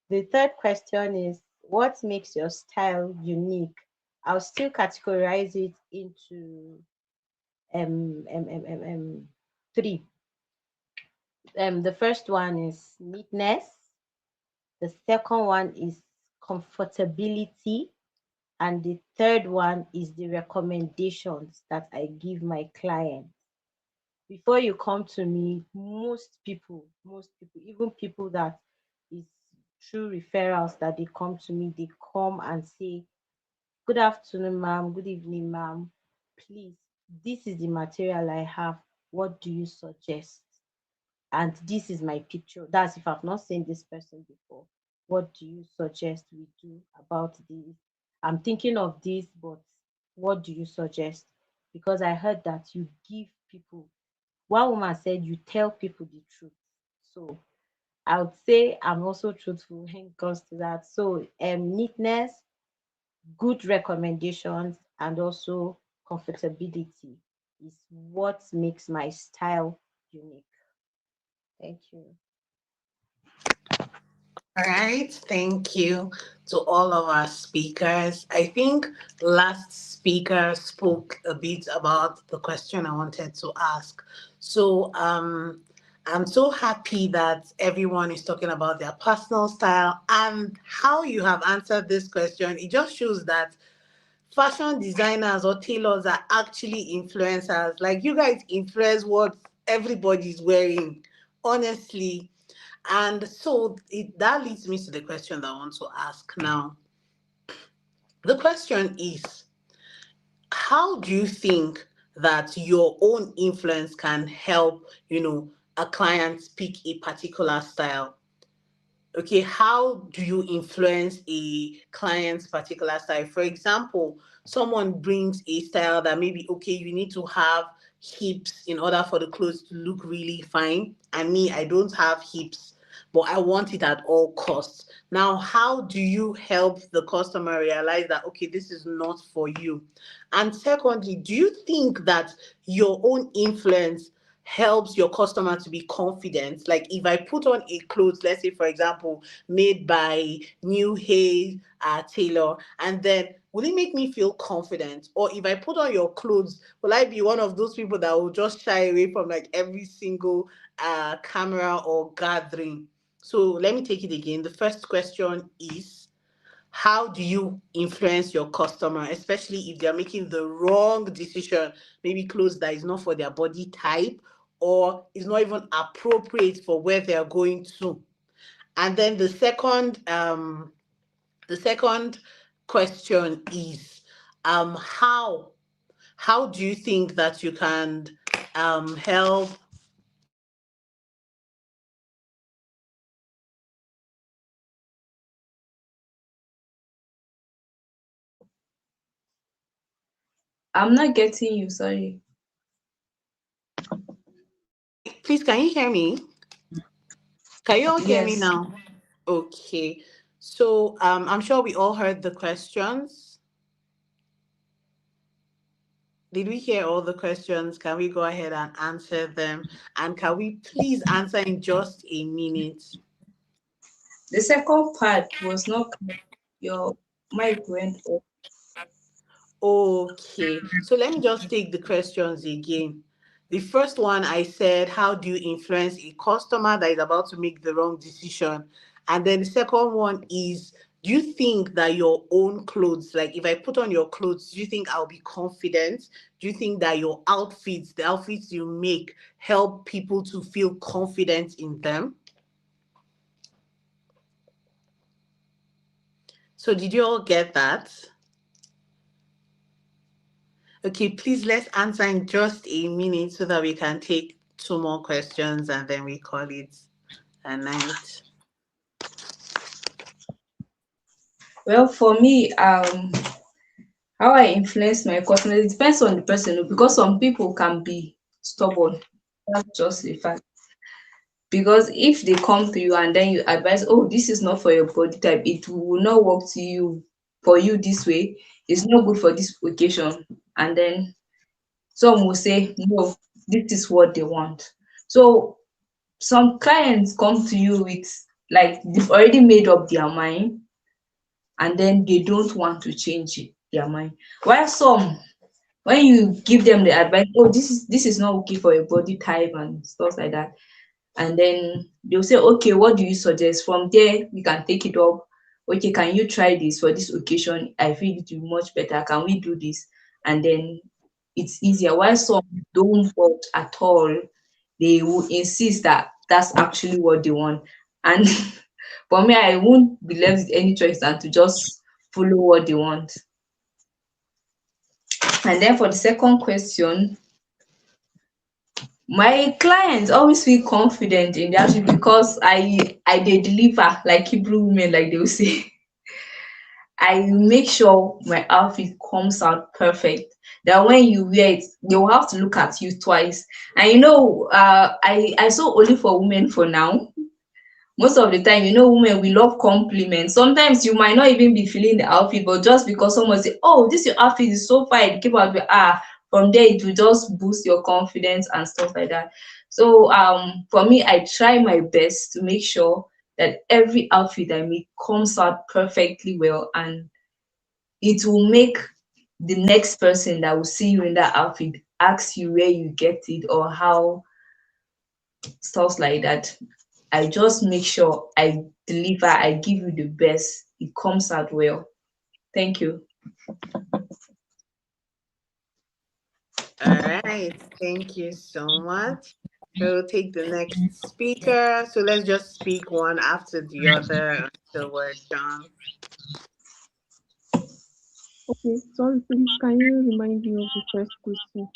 the third question is, what makes your style unique? I'll still categorize it into three. The first one is neatness. The second one is comfortability. And the third one is the recommendations that I give my clients. Before you come to me, most people, even people that is through referrals that they come to me, they come and say, good afternoon, ma'am, good evening, ma'am. Please, this is the material I have. What do you suggest? And this is my picture. That's if I've not seen this person before. What do you suggest we do about this? I'm thinking of this, but what do you suggest? Because I heard that you give people, one woman said you tell people the truth. So I would say I'm also truthful when it comes to that. So neatness, good recommendations, and also comfortability is what makes my style unique. Thank you.
All right, thank you to all of our speakers. I think last speaker spoke a bit about the question I wanted to ask. So, I'm so happy that everyone is talking about their personal style and how you have answered this question. It just shows that fashion designers or tailors are actually influencers. Like you guys influence what everybody's wearing, honestly. And so that leads me to the question that I want to ask now. The question is, how do you think that your own influence can help, a client pick a particular style? Okay, how do you influence a client's particular style? For example, someone brings a style that maybe, okay, you need to have hips in order for the clothes to look really fine. And me, I don't have hips, but I want it at all costs. Now, how do you help the customer realize that, okay, this is not for you? And secondly, do you think that your own influence helps your customer to be confident? Like if I put on a clothes, let's say for example, made by New Hay Tailor, and then will it make me feel confident? Or if I put on your clothes, will I be one of those people that will just shy away from like every single camera or gathering? So let me take it again. The first question is, how do you influence your customer, especially if they're making the wrong decision, maybe clothes that is not for their body type or is not even appropriate for where they're going to? And then the second question is, how do you think that you can help?
I'm not getting you, sorry.
Hi, please, can you hear me? Can you all hear me
Yes.
now? Okay. So I'm sure we all heard the questions. Did we hear all the questions? Can we go ahead and answer them? And can we please answer in just a minute?
The second part was not clear. Your mic went off.
Okay, so let me just take the questions again. The first one I said, how do you influence a customer that is about to make the wrong decision? And then the second one is, do you think that your own clothes, like if I put on your clothes, do you think I'll be confident? Do you think that your outfits, the outfits you make, help people to feel confident in them? So did you all get that? Okay, please let's answer in just a minute so that we can take two more questions and then we call it a night.
Well, for me, how I influence my customers, it depends on the person, because some people can be stubborn. That's just a fact. Because if they come to you and then you advise, oh, this is not for your body type, it will not work to you for you this way, it's not good for this occasion. And then some will say, no, this is what they want. So some clients come to you with, like, they've already made up their mind and then they don't want to change their mind. While some, when you give them the advice, oh, this is not okay for your body type and stuff like that, and then they'll say, okay, what do you suggest? From there we can take it up. Okay, can you try this for this occasion? I feel it will be much better. Can we do this? And then it's easier. While some don't want at all, they will insist that that's actually what they want. And for me, I won't be left with any choice than to just follow what they want. And then for the second question, my clients always feel confident in their outfit because I they deliver like Hebrew women, like they will say. I make sure my outfit comes out perfect. That when you wear it, they will have to look at you twice. And I saw only for women for now. Most of the time, women, we love compliments. Sometimes you might not even be feeling the outfit, but just because someone say, oh, this your outfit is so fine, keep out the from there it will just boost your confidence and stuff like that. So for me, I try my best to make sure that every outfit I make comes out perfectly well, and it will make the next person that will see you in that outfit ask you where you get it or how stuff like that. I just make sure I deliver, I give you the best. It comes out well. Thank you.
All right. Thank you so much. We'll take the next speaker. So let's just speak one after the other until we're done.
Okay, sorry, please, can you remind me of the first question?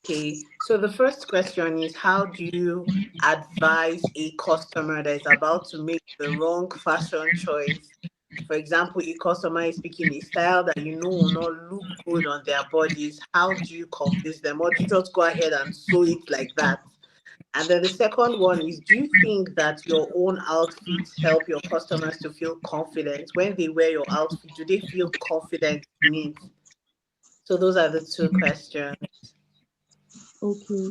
Okay, so the first question is, how do you advise a customer that is about to make the wrong fashion choice? For example, a customer is picking a style that you know will not look good on their bodies. How do you convince them, or do you just go ahead and sew it like that? And then the second one is, do you think that your own outfits help your customers to feel confident when they wear your outfit? Do they feel confident in it? So those are the two questions.
Okay,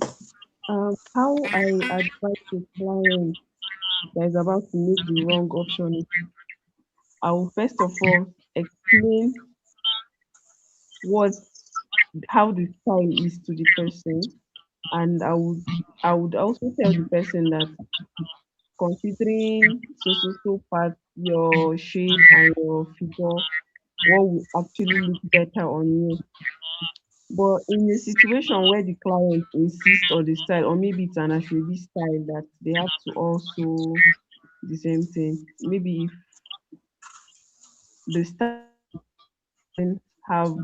how I advise a client that is about to make the wrong option is I will first of all explain what how the style is to the person, and I would also tell the person that considering so part your shape and your figure, what will actually look better on you. But in a situation where the client insists on the style, or maybe it's an ashwebi style that they have to also the same thing. Maybe if the style doesn't have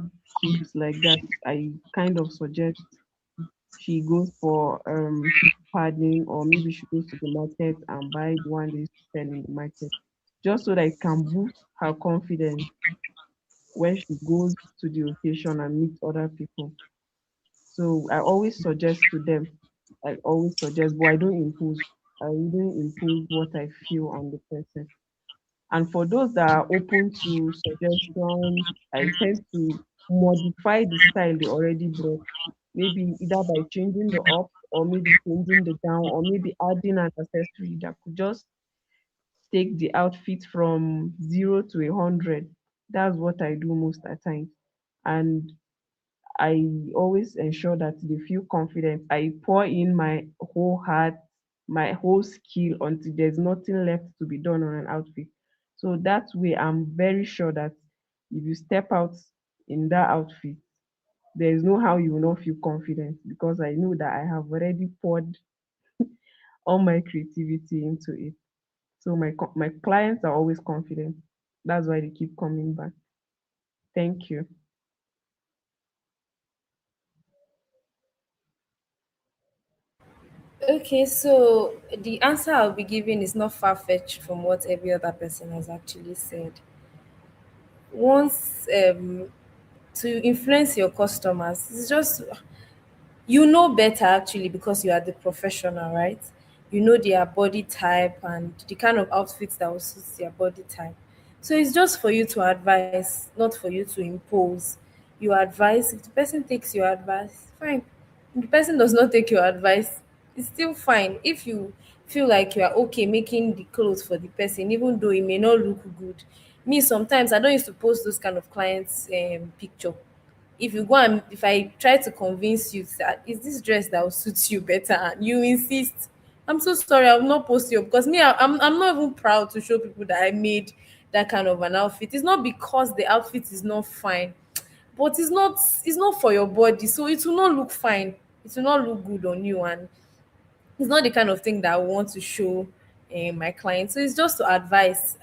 hips like that, I kind of suggest she goes for hip padding, or maybe she goes to the market and buy the one they used to sell in the market, just so that it can boost her confidence when she goes to the occasion and meet other people. So I always suggest to them, I always suggest, but I don't impose. I wouldn't impose what I feel on the person. And for those that are open to suggestions, I tend to modify the style they already brought. Maybe either by changing the up, or maybe changing the down, or maybe adding an accessory that could just take the outfit from 0 to 100. That's what I do most at times. And I always ensure that they feel confident. I pour in my whole heart, my whole skill until there's nothing left to be done on an outfit. So that way, I'm very sure that if you step out in that outfit, there is no how you will not feel confident, because I know that I have already poured all my creativity into it. So my clients are always confident. That's why they keep coming back. Thank you.
Okay, so the answer I'll be giving is not far fetched from what every other person has actually said. Once to influence your customers, it's just you know better actually because you are the professional, right? You know their body type and the kind of outfits that will suit their body type. So it's just for you to advise, not for you to impose. You advise. If the person takes your advice, fine. If the person does not take your advice, it's still fine. If you feel like you are okay making the clothes for the person, even though it may not look good. Me, sometimes I don't used to post those kind of clients picture. If you go and if I try to convince you that is this dress that will suit you better and you insist, I'm so sorry, I will not post you because me, I'm not even proud to show people that I made that kind of an outfit. It's not because the outfit is not fine, but it's not for your body, so it will not look fine. It will not look good on you, and it's not the kind of thing that I want to show my clients. So it's just to advise.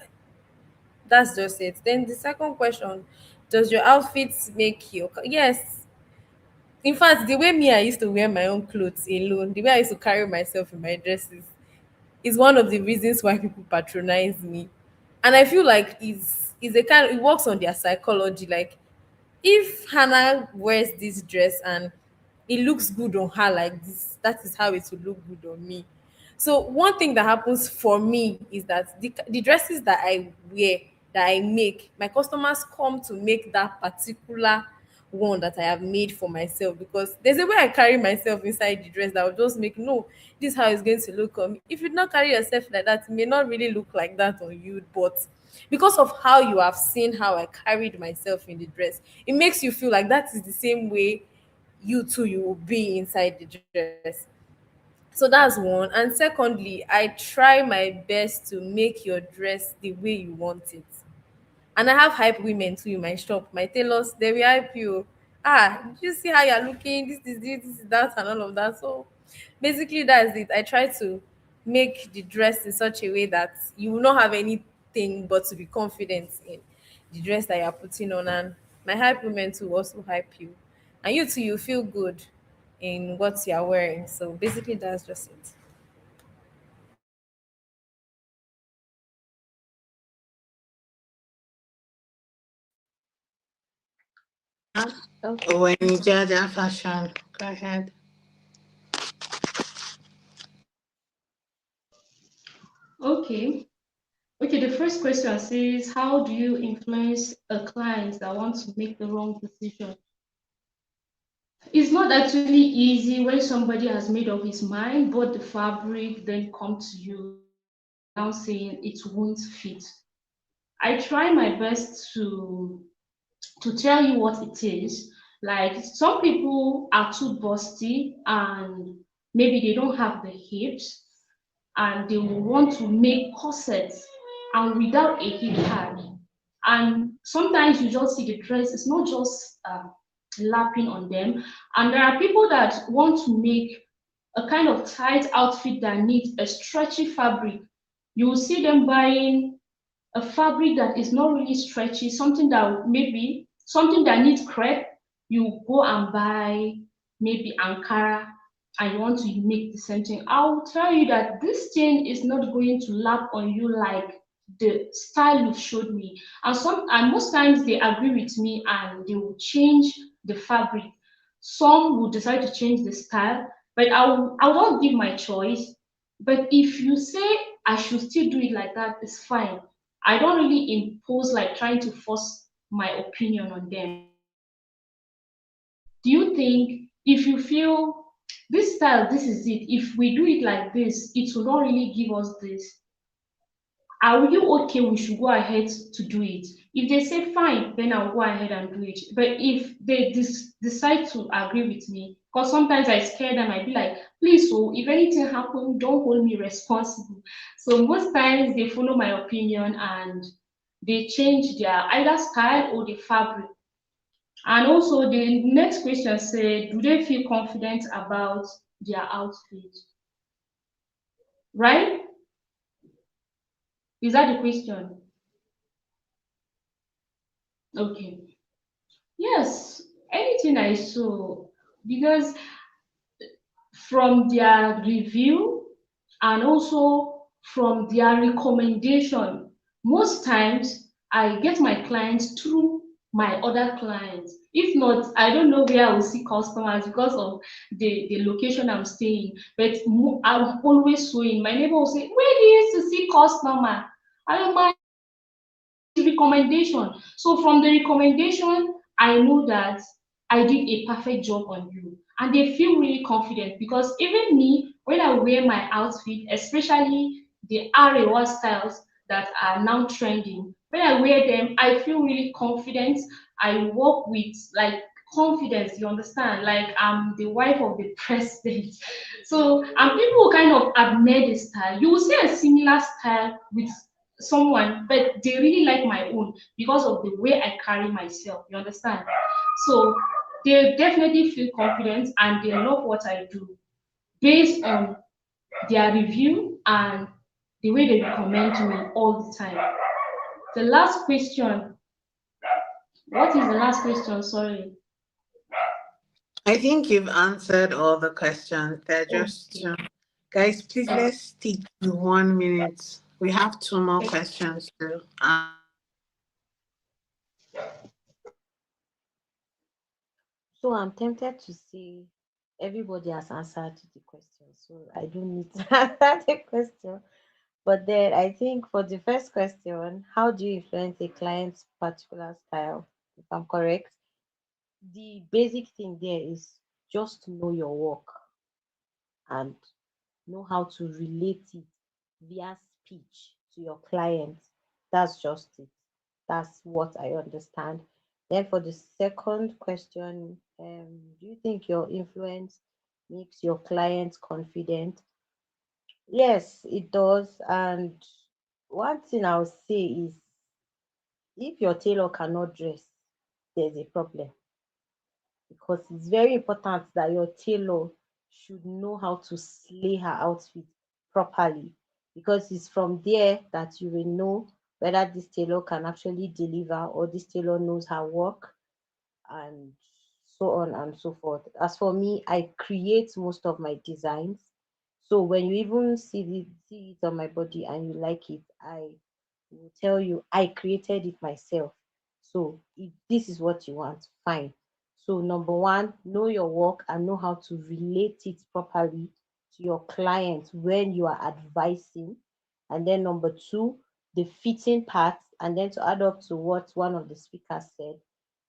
That's just it. Then the second question, does your outfits make you? Yes. In fact, the way me I used to wear my own clothes alone, the way I used to carry myself in my dresses, is one of the reasons why people patronize me. And I feel like it's a kind, it works on their psychology. Like if Hannah wears this dress and it looks good on her like this, that is how it will look good on me. So one thing that happens for me is that the dresses that I wear, that I make, my customers come to make that particular one that I have made for myself, because there's a way I carry myself inside the dress that will just make no, this is how it's going to look on me. If you do not carry yourself like that, it may not really look like that on you, but because of how you have seen how I carried myself in the dress, it makes you feel like that is the same way you too you will be inside the dress. So that's one. And secondly, I try my best to make your dress the way you want it. And I have hype women too in my shop. My tailors, they will hype you. Ah, did you see how you're looking? This is that, and all of that. So basically, that's it. I try to make the dress in such a way that you will not have anything but to be confident in the dress that you're putting on. And my hype women too also hype you. And you too, you feel good in what you're wearing. So basically, that's just it.
Okay.
When you judge our fashion, go ahead.
Okay. Okay, the first question says, how do you influence a client that wants to make the wrong decision? It's not actually easy when somebody has made up his mind, bought the fabric, then come to you now saying it won't fit. I try my best to tell you what it is. Like some people are too busty and maybe they don't have the hips and they will want to make corsets and without a hip pad. And sometimes you just see the dress, it's not just lapping on them. And there are people that want to make a kind of tight outfit that needs a stretchy fabric. You will see them buying a fabric that is not really stretchy, something that maybe something that needs crepe, you go and buy maybe Ankara and you want to make the same thing. I'll tell you that this thing is not going to lap on you like the style you showed me. And most times they agree with me and they will change the fabric. Some will decide to change the style, but I will not give my choice. But if you say I should still do it like that, it's fine. I don't really impose like trying to force my opinion on them. Do you think if you feel this style, this is it, if we do it like this, it will not really give us this? Are you okay? We should go ahead to do it. If they say fine, then I'll go ahead and do it. But if they decide to agree with me, because sometimes I scare them, I'd be like, please, so if anything happens, don't hold me responsible. So most times they follow my opinion and they change their either style or the fabric. And also the next question said, do they feel confident about their outfit? Right? Is that the question? Okay. Yes, anything I saw, because from their review and also from their recommendation, most times I get my clients through my other clients. If not, I don't know where I will see customers because of the location I'm staying. But I'm always showing. My neighbor will say, where do you used to see customer? I don't mind recommendation. So from the recommendation, I know that I did a perfect job on you. And they feel really confident because even me, when I wear my outfit, especially the Arewa styles that are now trending, when I wear them, I feel really confident. I walk with like confidence, you understand? Like I'm the wife of the president. So, and people will kind of admire the style. You will see a similar style with someone, but they really like my own because of the way I carry myself. You understand? So they definitely feel confident and they love what I do based on their review and the way they recommend me all the time. The last question. What is the last question? Sorry.
I think you've answered all the questions. They're just
Okay.
two. Guys, please
Uh,
let's stick to 1 minute. We have two more questions to
So I'm tempted to say everybody has answered the question, so I don't need to answer the question. But then I think for the first question, how do you influence a client's particular style? If I'm correct, the basic thing there is just to know your work and know how to relate it via speech to your client. That's just it. That's what I understand. Then for the second question, do you think your influence makes your clients confident. Yes, it does. And one thing I'll say is if your tailor cannot dress, there's a problem, because it's very important that your tailor should know how to slay her outfit properly, because it's from there that you will know whether this tailor can actually deliver or this tailor knows her work, and so on and so forth. As for me, I create most of my designs. So when you even see it on my body and you like it, I will tell you I created it myself. So if this is what you want, fine. So number one, know your work and know how to relate it properly to your client when you are advising. And then number two, the fitting parts. And then to add up to what one of the speakers said,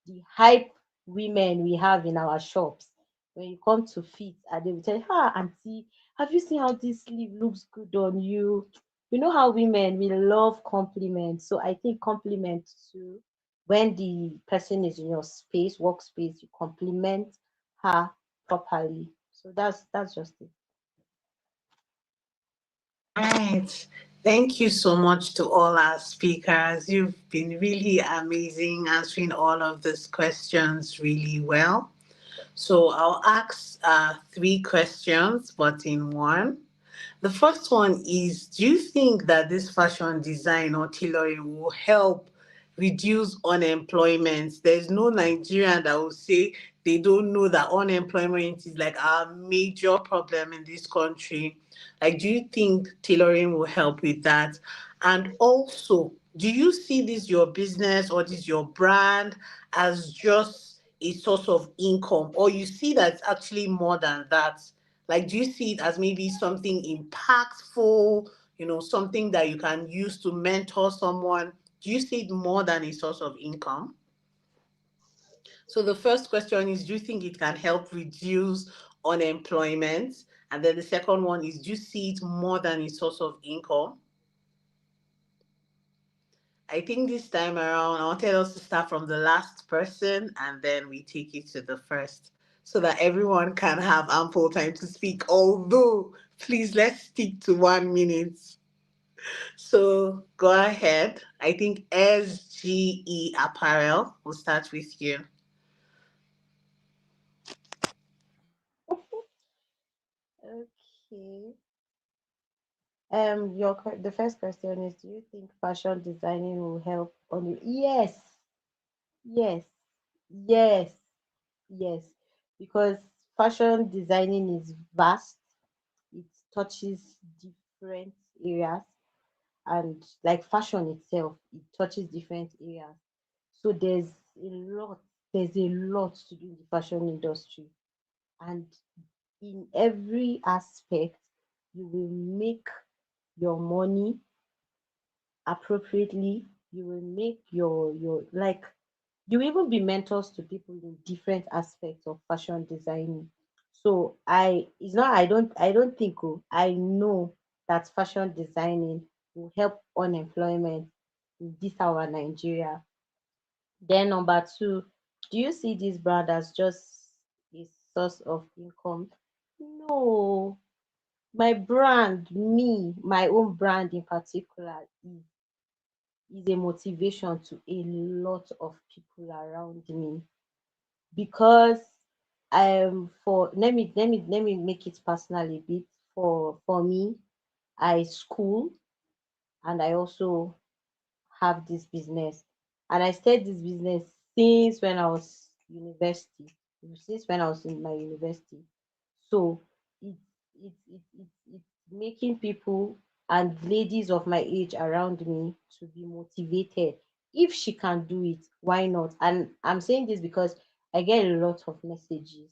the hype women we have in our shops. When you come to fit, and they will tell you, ah, auntie, have you seen how this sleeve looks good on you? You know how women we love compliments. So I think compliments too. When the person is in your space, workspace, you compliment her properly. So that's just it.
Right. Thank you so much to all our speakers. You've been really amazing answering all of these questions really well. So I'll ask three questions, but in one. The first one is, do you think that this fashion design or tailoring will help reduce unemployment? There's no Nigerian that will say they don't know that unemployment is like a major problem in this country. Like, do you think tailoring will help with that? And also, do you see this your business or this your brand as just a source of income, or you see that it's actually more than that? Like, do you see it as maybe something impactful, something that you can use to mentor someone? Do you see it more than a source of income? So the first question is, do you think it can help reduce unemployment? And then the second one is, do you see it more than a source of income? I think this time around, I wanted us to start from the last person and then we take it to the first so that everyone can have ample time to speak. Although, please, let's stick to 1 minute. So go ahead. I think SGE Apparel, we'll start with you.
Okay. The first question is, do you think fashion designing will help on you? Yes, yes, yes, yes. Because fashion designing is vast. It touches different areas, and like fashion itself, it touches different areas. So there's a lot to do in the fashion industry, and in every aspect, you will make your money appropriately. You will make your like you will even be mentors to people in different aspects of fashion designing. So I don't think, oh, I know that fashion designing will help unemployment in this our Nigeria. Then number two, do you see this brand as just a source of income? No. My own brand in particular is a motivation to a lot of people around me, because for let me make it personal a bit. For me, I school, and I also have this business, and I started this business since when I was university since when I was in my university. So it's making people and ladies of my age around me to be motivated. If she can do it, why not? And I'm saying this because I get a lot of messages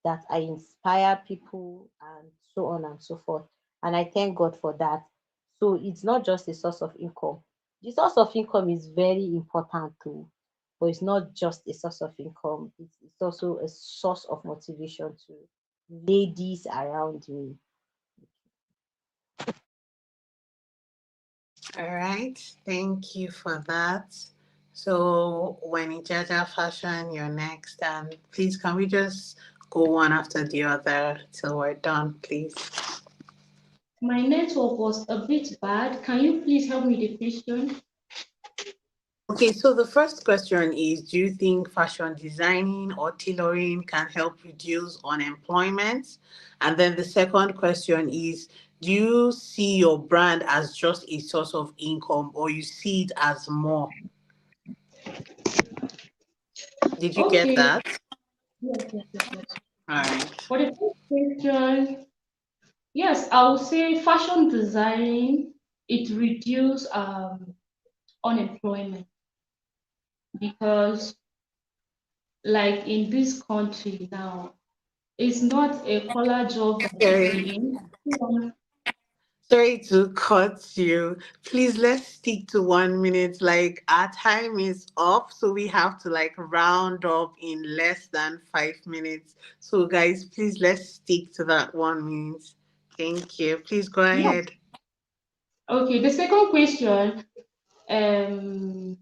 that I inspire people and so on and so forth. And I thank God for that. So it's not just a source of income. The source of income is very important too, but it's not just a source of income. It's also a source of motivation to ladies around me.
All right. Thank you for that. So when Ijaja Fashion, you're next. And please, can we just go one after the other till we're done, please.
My network was a bit bad. Can you please help me with the question?
Okay, so the first question is, do you think fashion designing or tailoring can help reduce unemployment? And then the second question is, do you see your brand as just a source of income or you see it as more? Did you get
Okay.
that?
Yes.
All right.
For the first question, yes, I would say fashion designing it reduce unemployment because like in this country now, it's not a collar job that you
Sorry,
be in.
sorry to cut you. Please let's stick to 1 minute. Like our time is up, so we have to like round up in less than 5 minutes. So guys, please let's stick to that 1 minute. Thank you. Please go
Yeah.
ahead.
Okay, the second question, um,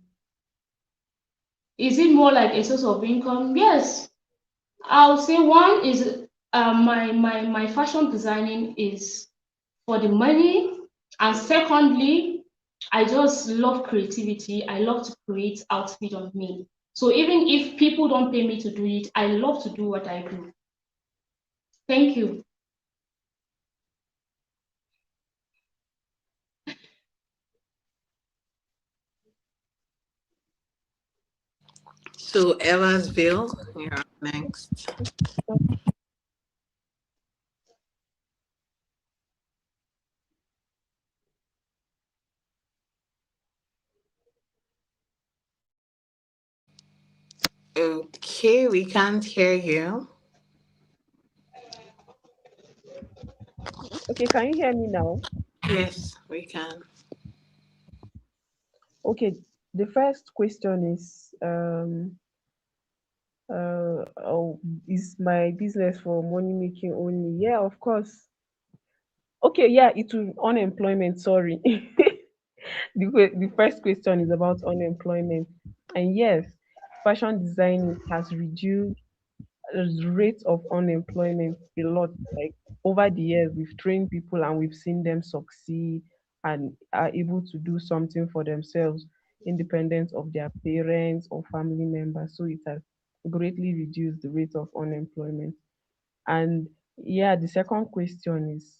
is it more like a source of income? Yes, I'll say one is my fashion designing is for the money, and secondly, I just love creativity. I love to create outfit on me. So even if people don't pay me to do it, I love to do what I do. Thank you.
So Evansville, you're up next. Okay, we can't hear you.
Okay, can you hear me now?
Yes, we can.
Okay, the first question is oh, is my business for money making only? Yeah, of course. Okay, yeah, it will unemployment, sorry. The first question is about unemployment. And yes, fashion design has reduced the rate of unemployment a lot. Like over the years, we've trained people and we've seen them succeed and are able to do something for themselves, independent of their parents or family members. So it has greatly reduced the rate of unemployment. And yeah, the second question is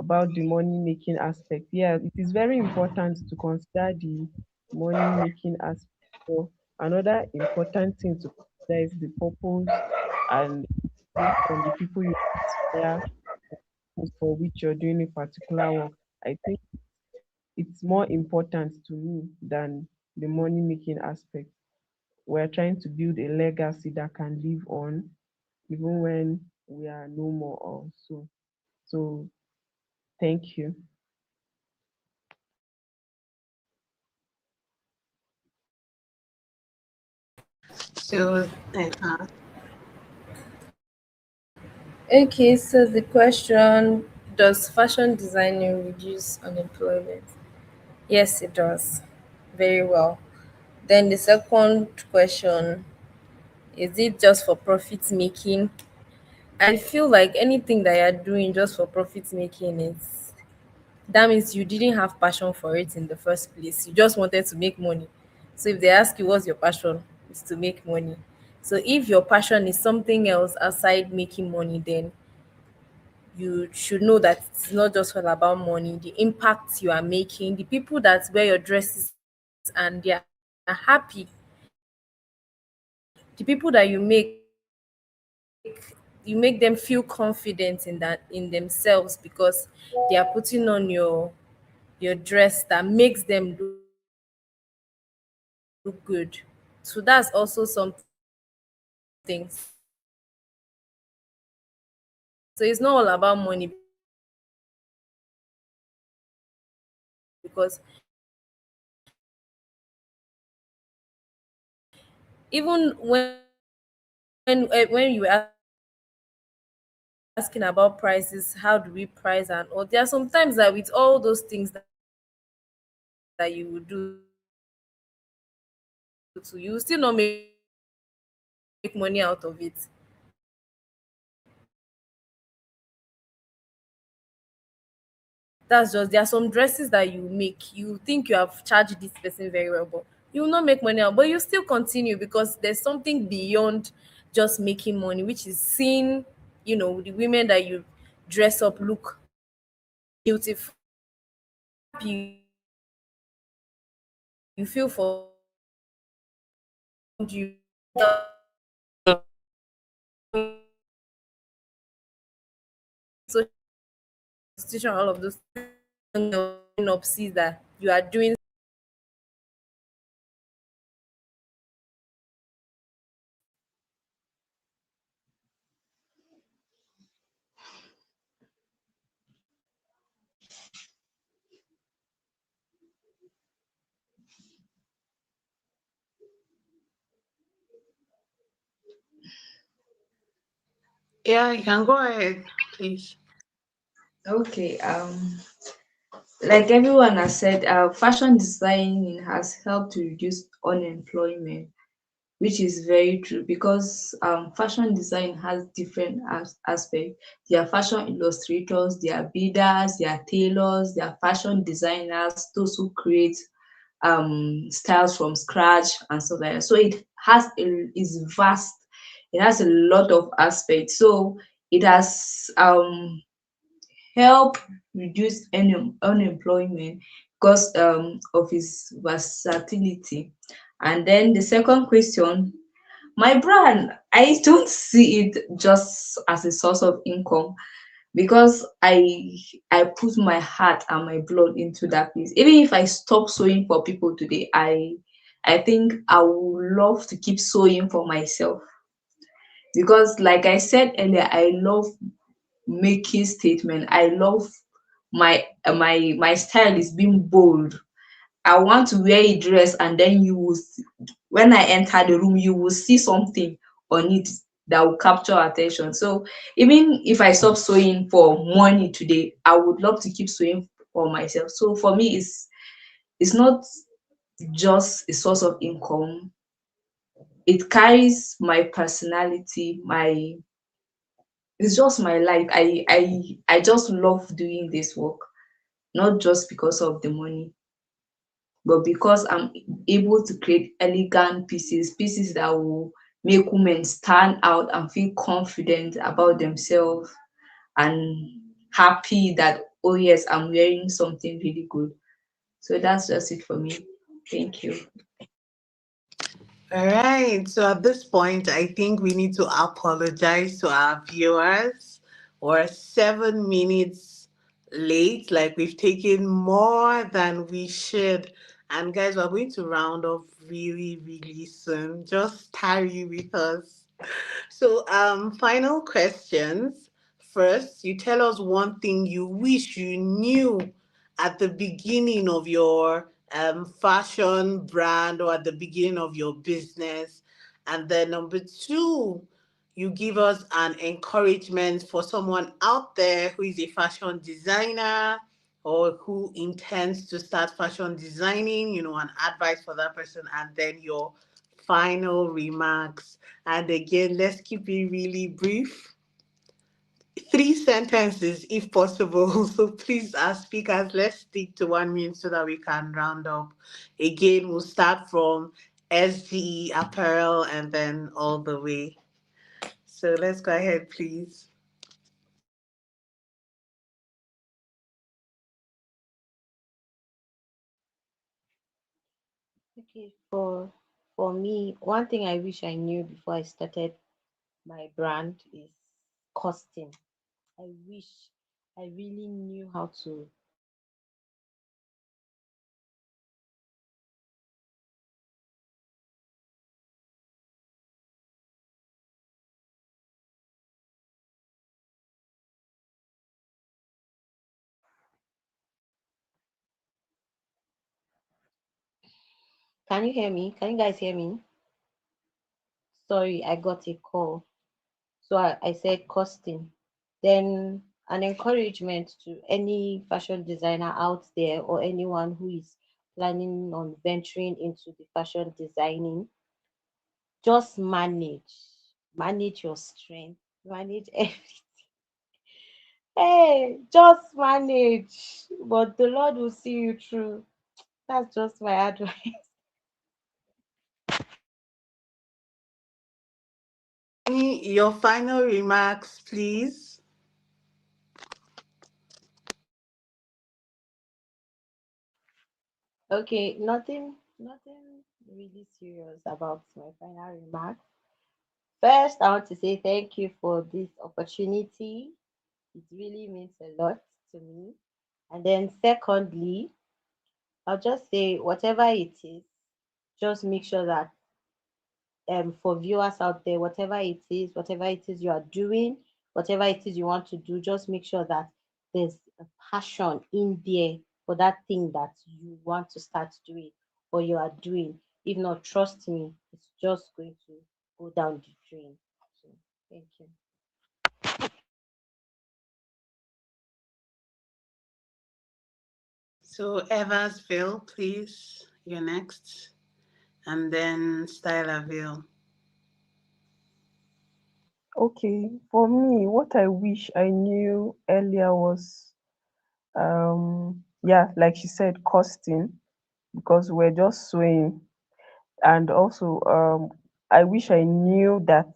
about the money making aspect. Yeah, it is very important to consider the money making aspect. So another important thing to consider is the purpose and mission, the people you inspire for which you're doing a particular work. I think it's more important to me than the money making aspect. We're trying to build a legacy that can live on even when we are no more also. So thank you.
So
Okay, so the question, does fashion designing reduce unemployment? Yes, it does. Very well. Then the second question, is it just for profit making? I feel like anything that you're doing just for profit making is, that means you didn't have passion for it in the first place. You just wanted to make money. So if they ask you what's your passion, it's to make money. So if your passion is something else aside making money, then you should know that it's not just all about money. The impact you are making, the people that wear your dresses and they are happy, the people that you make them feel confident in that, in themselves, because they are putting on your dress that makes them look good. So that's also something. So it's not all about money, because even when you were asking about prices, how do we price, and all, there are sometimes that with all those things that you would do to make money, you will still not make money out of it. So it's not all about money, because if you want to make money, you will make money. That's just, there are some dresses that you make, you think you have charged this person very well, but you will not make money out, but you still continue because there's something beyond just making money, which is seeing, the women that you dress up look beautiful. You are happy, you feel for you social institution, all of those up sees that you are doing.
Yeah, you can go ahead, please.
Okay, like everyone has said, fashion designing has helped to reduce unemployment, which is very true because fashion design has different aspects. There are fashion illustrators, there are bidders, there are tailors, there are fashion designers, those who create styles from scratch and stuff like that. So it has is vast. It has a lot of aspects. So it has help reduce unemployment because of its versatility. And then the second question, my brand, I don't see it just as a source of income because I put my heart and my blood into that place. Even if I stop sewing for people today, I think I would love to keep sewing for myself because like I said earlier, I love making statement. I love my style is being bold. I want to wear a dress and then when I enter the room, you will see something on it that will capture attention. So even if I stop sewing for money today, I would love to keep sewing for myself. So for me, it's not just a source of income. It carries my personality, my it's just my life. I just love doing this work, not just because of the money, but because I'm able to create elegant pieces, pieces that will make women stand out and feel confident about themselves and happy that, oh yes, I'm wearing something really good. So that's just it for me. Thank you.
All right. So at this point, I think we need to apologize to our viewers. We're 7 minutes late. Like we've taken more than we should. And guys, we're going to round off really, really soon. Just tarry with us. So, final questions. First, you tell us one thing you wish you knew at the beginning of your fashion brand or at the beginning of your business. And then number two, you give us an encouragement for someone out there who is a fashion designer or who intends to start fashion designing, an advice for that person, and then your final remarks. And again, let's keep it really brief. 3 sentences if possible. So please, as speakers, let's stick to 1 minute so that we can round up. Again, we'll start from SGE apparel and then all the way. So let's go ahead, please.
Okay, for me, one thing I wish I knew before I started my brand is costing. I wish I really knew how to. Can you hear me? Can you guys hear me? Sorry, I got a call. So I said costing. Then an encouragement to any fashion designer out there or anyone who is planning on venturing into the fashion designing, just manage your strength, manage everything. Hey, just manage, but the Lord will see you through. That's just my advice.
Your final remarks, please.
Okay, nothing really serious about my final remarks. First, I want to say thank you for this opportunity. It really means a lot to me. And then secondly, I'll just say whatever it is, just make sure that for viewers out there, whatever it is you are doing, whatever it is you want to do, just make sure that there's a passion in there for that thing that you want to start doing or you are doing. If not, trust me, it's just going to go down the drain. So thank you.
So, Evansville, please. You're next. And then Stylerville.
Okay, for me, what I wish I knew earlier was, yeah, like she said, costing, because we're just sewing. And also, I wish I knew that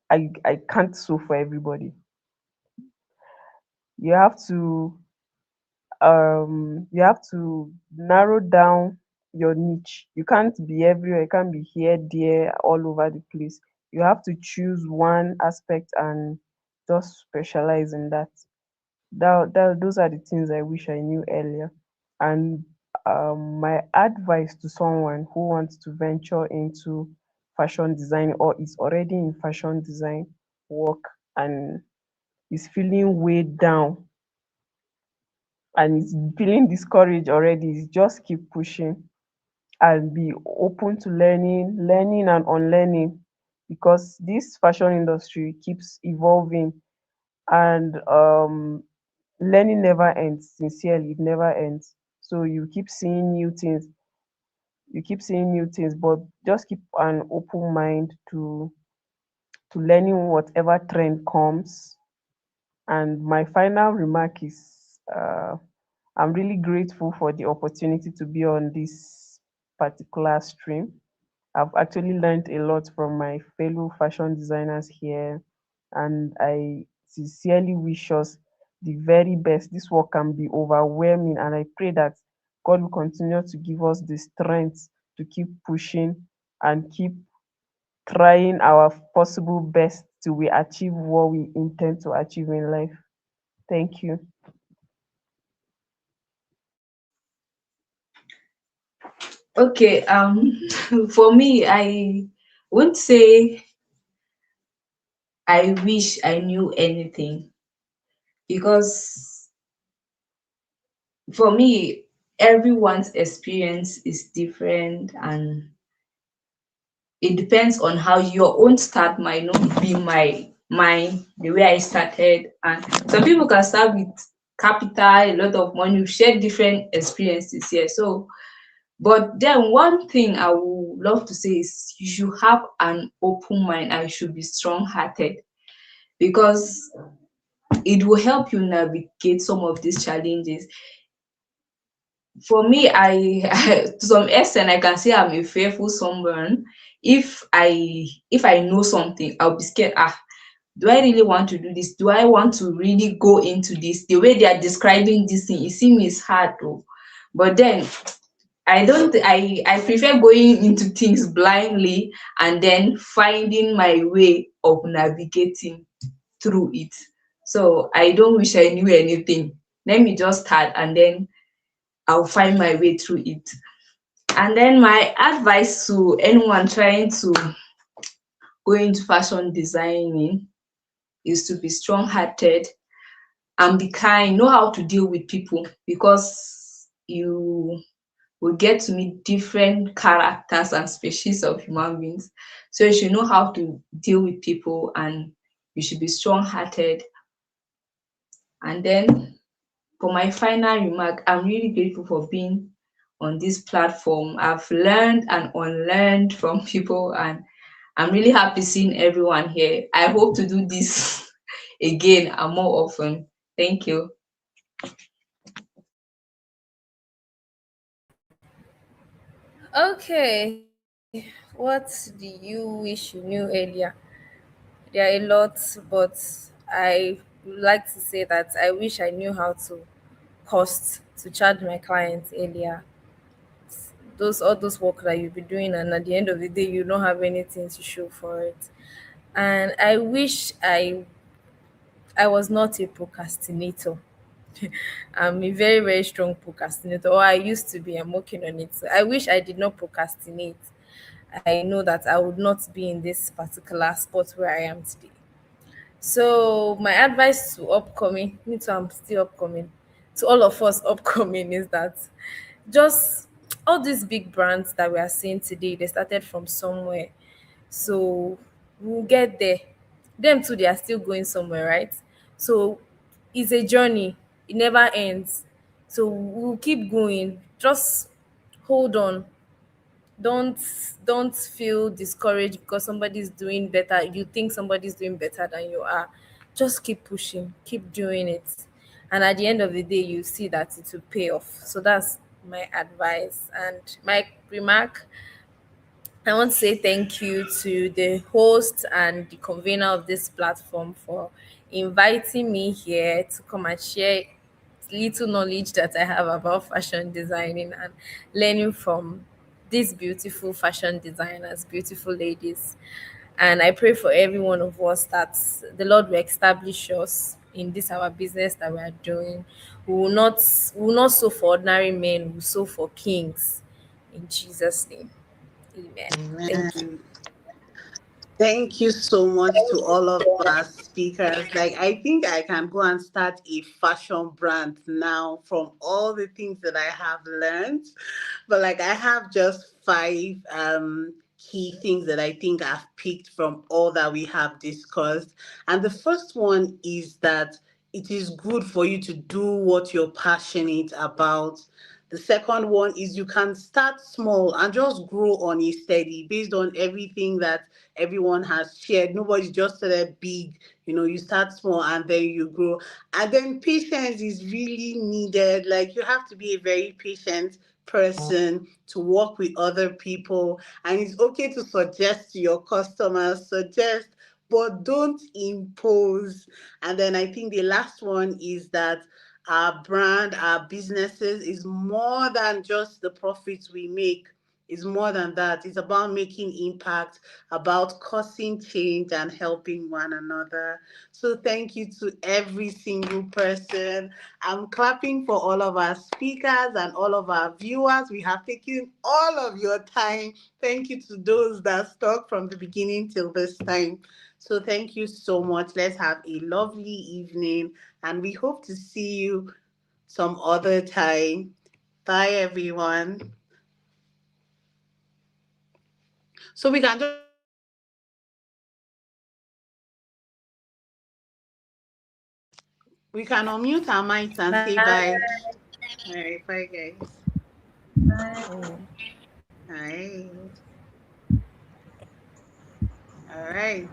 I can't sew for everybody. You have to you have to narrow down your niche. You can't be everywhere, you can't be here, there, all over the place. You have to choose one aspect and just specialize in that. Those are the things I wish I knew earlier. And my advice to someone who wants to venture into fashion design or is already in fashion design work and is feeling weighed down and is feeling discouraged already, is just keep pushing and be open to learning and unlearning, because this fashion industry keeps evolving, and learning never ends. Sincerely, it never ends. So you keep seeing new things, but just keep an open mind to learning whatever trend comes. And my final remark is, I'm really grateful for the opportunity to be on this particular stream. I've actually learned a lot from my fellow fashion designers here, and I sincerely wish us the very best. This work can be overwhelming, and I pray that God will continue to give us the strength to keep pushing and keep trying our possible best till we achieve what we intend to achieve in life. Thank you.
Okay, for me, I won't say I wish I knew anything, because for me, everyone's experience is different, and it depends on how your own start might not be my mine, the way I started. And some people can start with capital, a lot of money. We've shared different experiences here. So, but then one thing I would love to say is you should have an open mind and you should be strong hearted, because it will help you navigate some of these challenges. For me, to some extent I can say I'm a fearful someone. If I know something, I'll be scared. Do I really want to do this? Do I want to really go into this? The way they are describing this thing, it seems hard though. But then I don't I prefer going into things blindly and then finding my way of navigating through it. So I don't wish I knew anything. Let me just start and then I'll find my way through it. And then my advice to anyone trying to go into fashion designing is to be strong hearted and be kind, know how to deal with people, because you will get to meet different characters and species of human beings. So you should know how to deal with people, and you should be strong hearted. And then for my final remark, I'm really grateful for being on this platform. I've learned and unlearned from people, and I'm really happy seeing everyone here. I hope to do this again and more often. Thank you.
Okay, what do you wish you knew earlier? There are a lot, but I would like to say that I wish I knew how to cost to charge my clients earlier. Those all those work that you'll be doing, and at the end of the day, you don't have anything to show for it. And I wish I was not a procrastinator. I'm a very, very strong procrastinator, or I used to be. I'm working on it. So I wish I did not procrastinate. I know that I would not be in this particular spot where I am today. So my advice to upcoming, me too, I'm still upcoming, to all of us upcoming is that just all these big brands that we are seeing today, they started from somewhere. So we'll get there. Them too, they are still going somewhere, right? So it's a journey. It never ends. So we'll keep going. Just hold on. don't don't feel discouraged because somebody's doing better. You think somebody's doing better than you are. Just keep pushing, keep doing it, and at the end of the day you see that it will pay off. So that's my advice. And my remark, I want to say thank you to the host and the convener of this platform for inviting me here to come and share little knowledge that I have about fashion designing and learning from these beautiful fashion designers, beautiful ladies. And I pray for every one of us that the Lord will establish us in this our business that we are doing. We will not sow for ordinary men, we will sow for kings. In Jesus' name. Amen. Thank you.
Amen. Thank you so much to all of our speakers. Like, I think I can go and start a fashion brand now from all the things that I have learned. But like, I have just five key things that I think I've picked from all that we have discussed. And the first one is that it is good for you to do what you're passionate about. The second one is you can start small and just grow on a steady based on everything that everyone has shared. Nobody's just started big. You start small and then you grow. And then patience is really needed. Like, you have to be a very patient person to work with other people. And it's okay to suggest to your customers, suggest, but don't impose. And then I think the last one is that our brand, our businesses is more than just the profits we make. It's more than that. It's about making impact, about causing change and helping one another. So thank you to every single person. I'm clapping for all of our speakers and all of our viewers. We have taken all of your time. Thank you to those that stuck from the beginning till this time. So thank you so much. Let's have a lovely evening and we hope to see you some other time. Bye, everyone. So we can just we can unmute our mics and say bye.
Bye.
All right, bye, guys.
Mm.
All right, all right.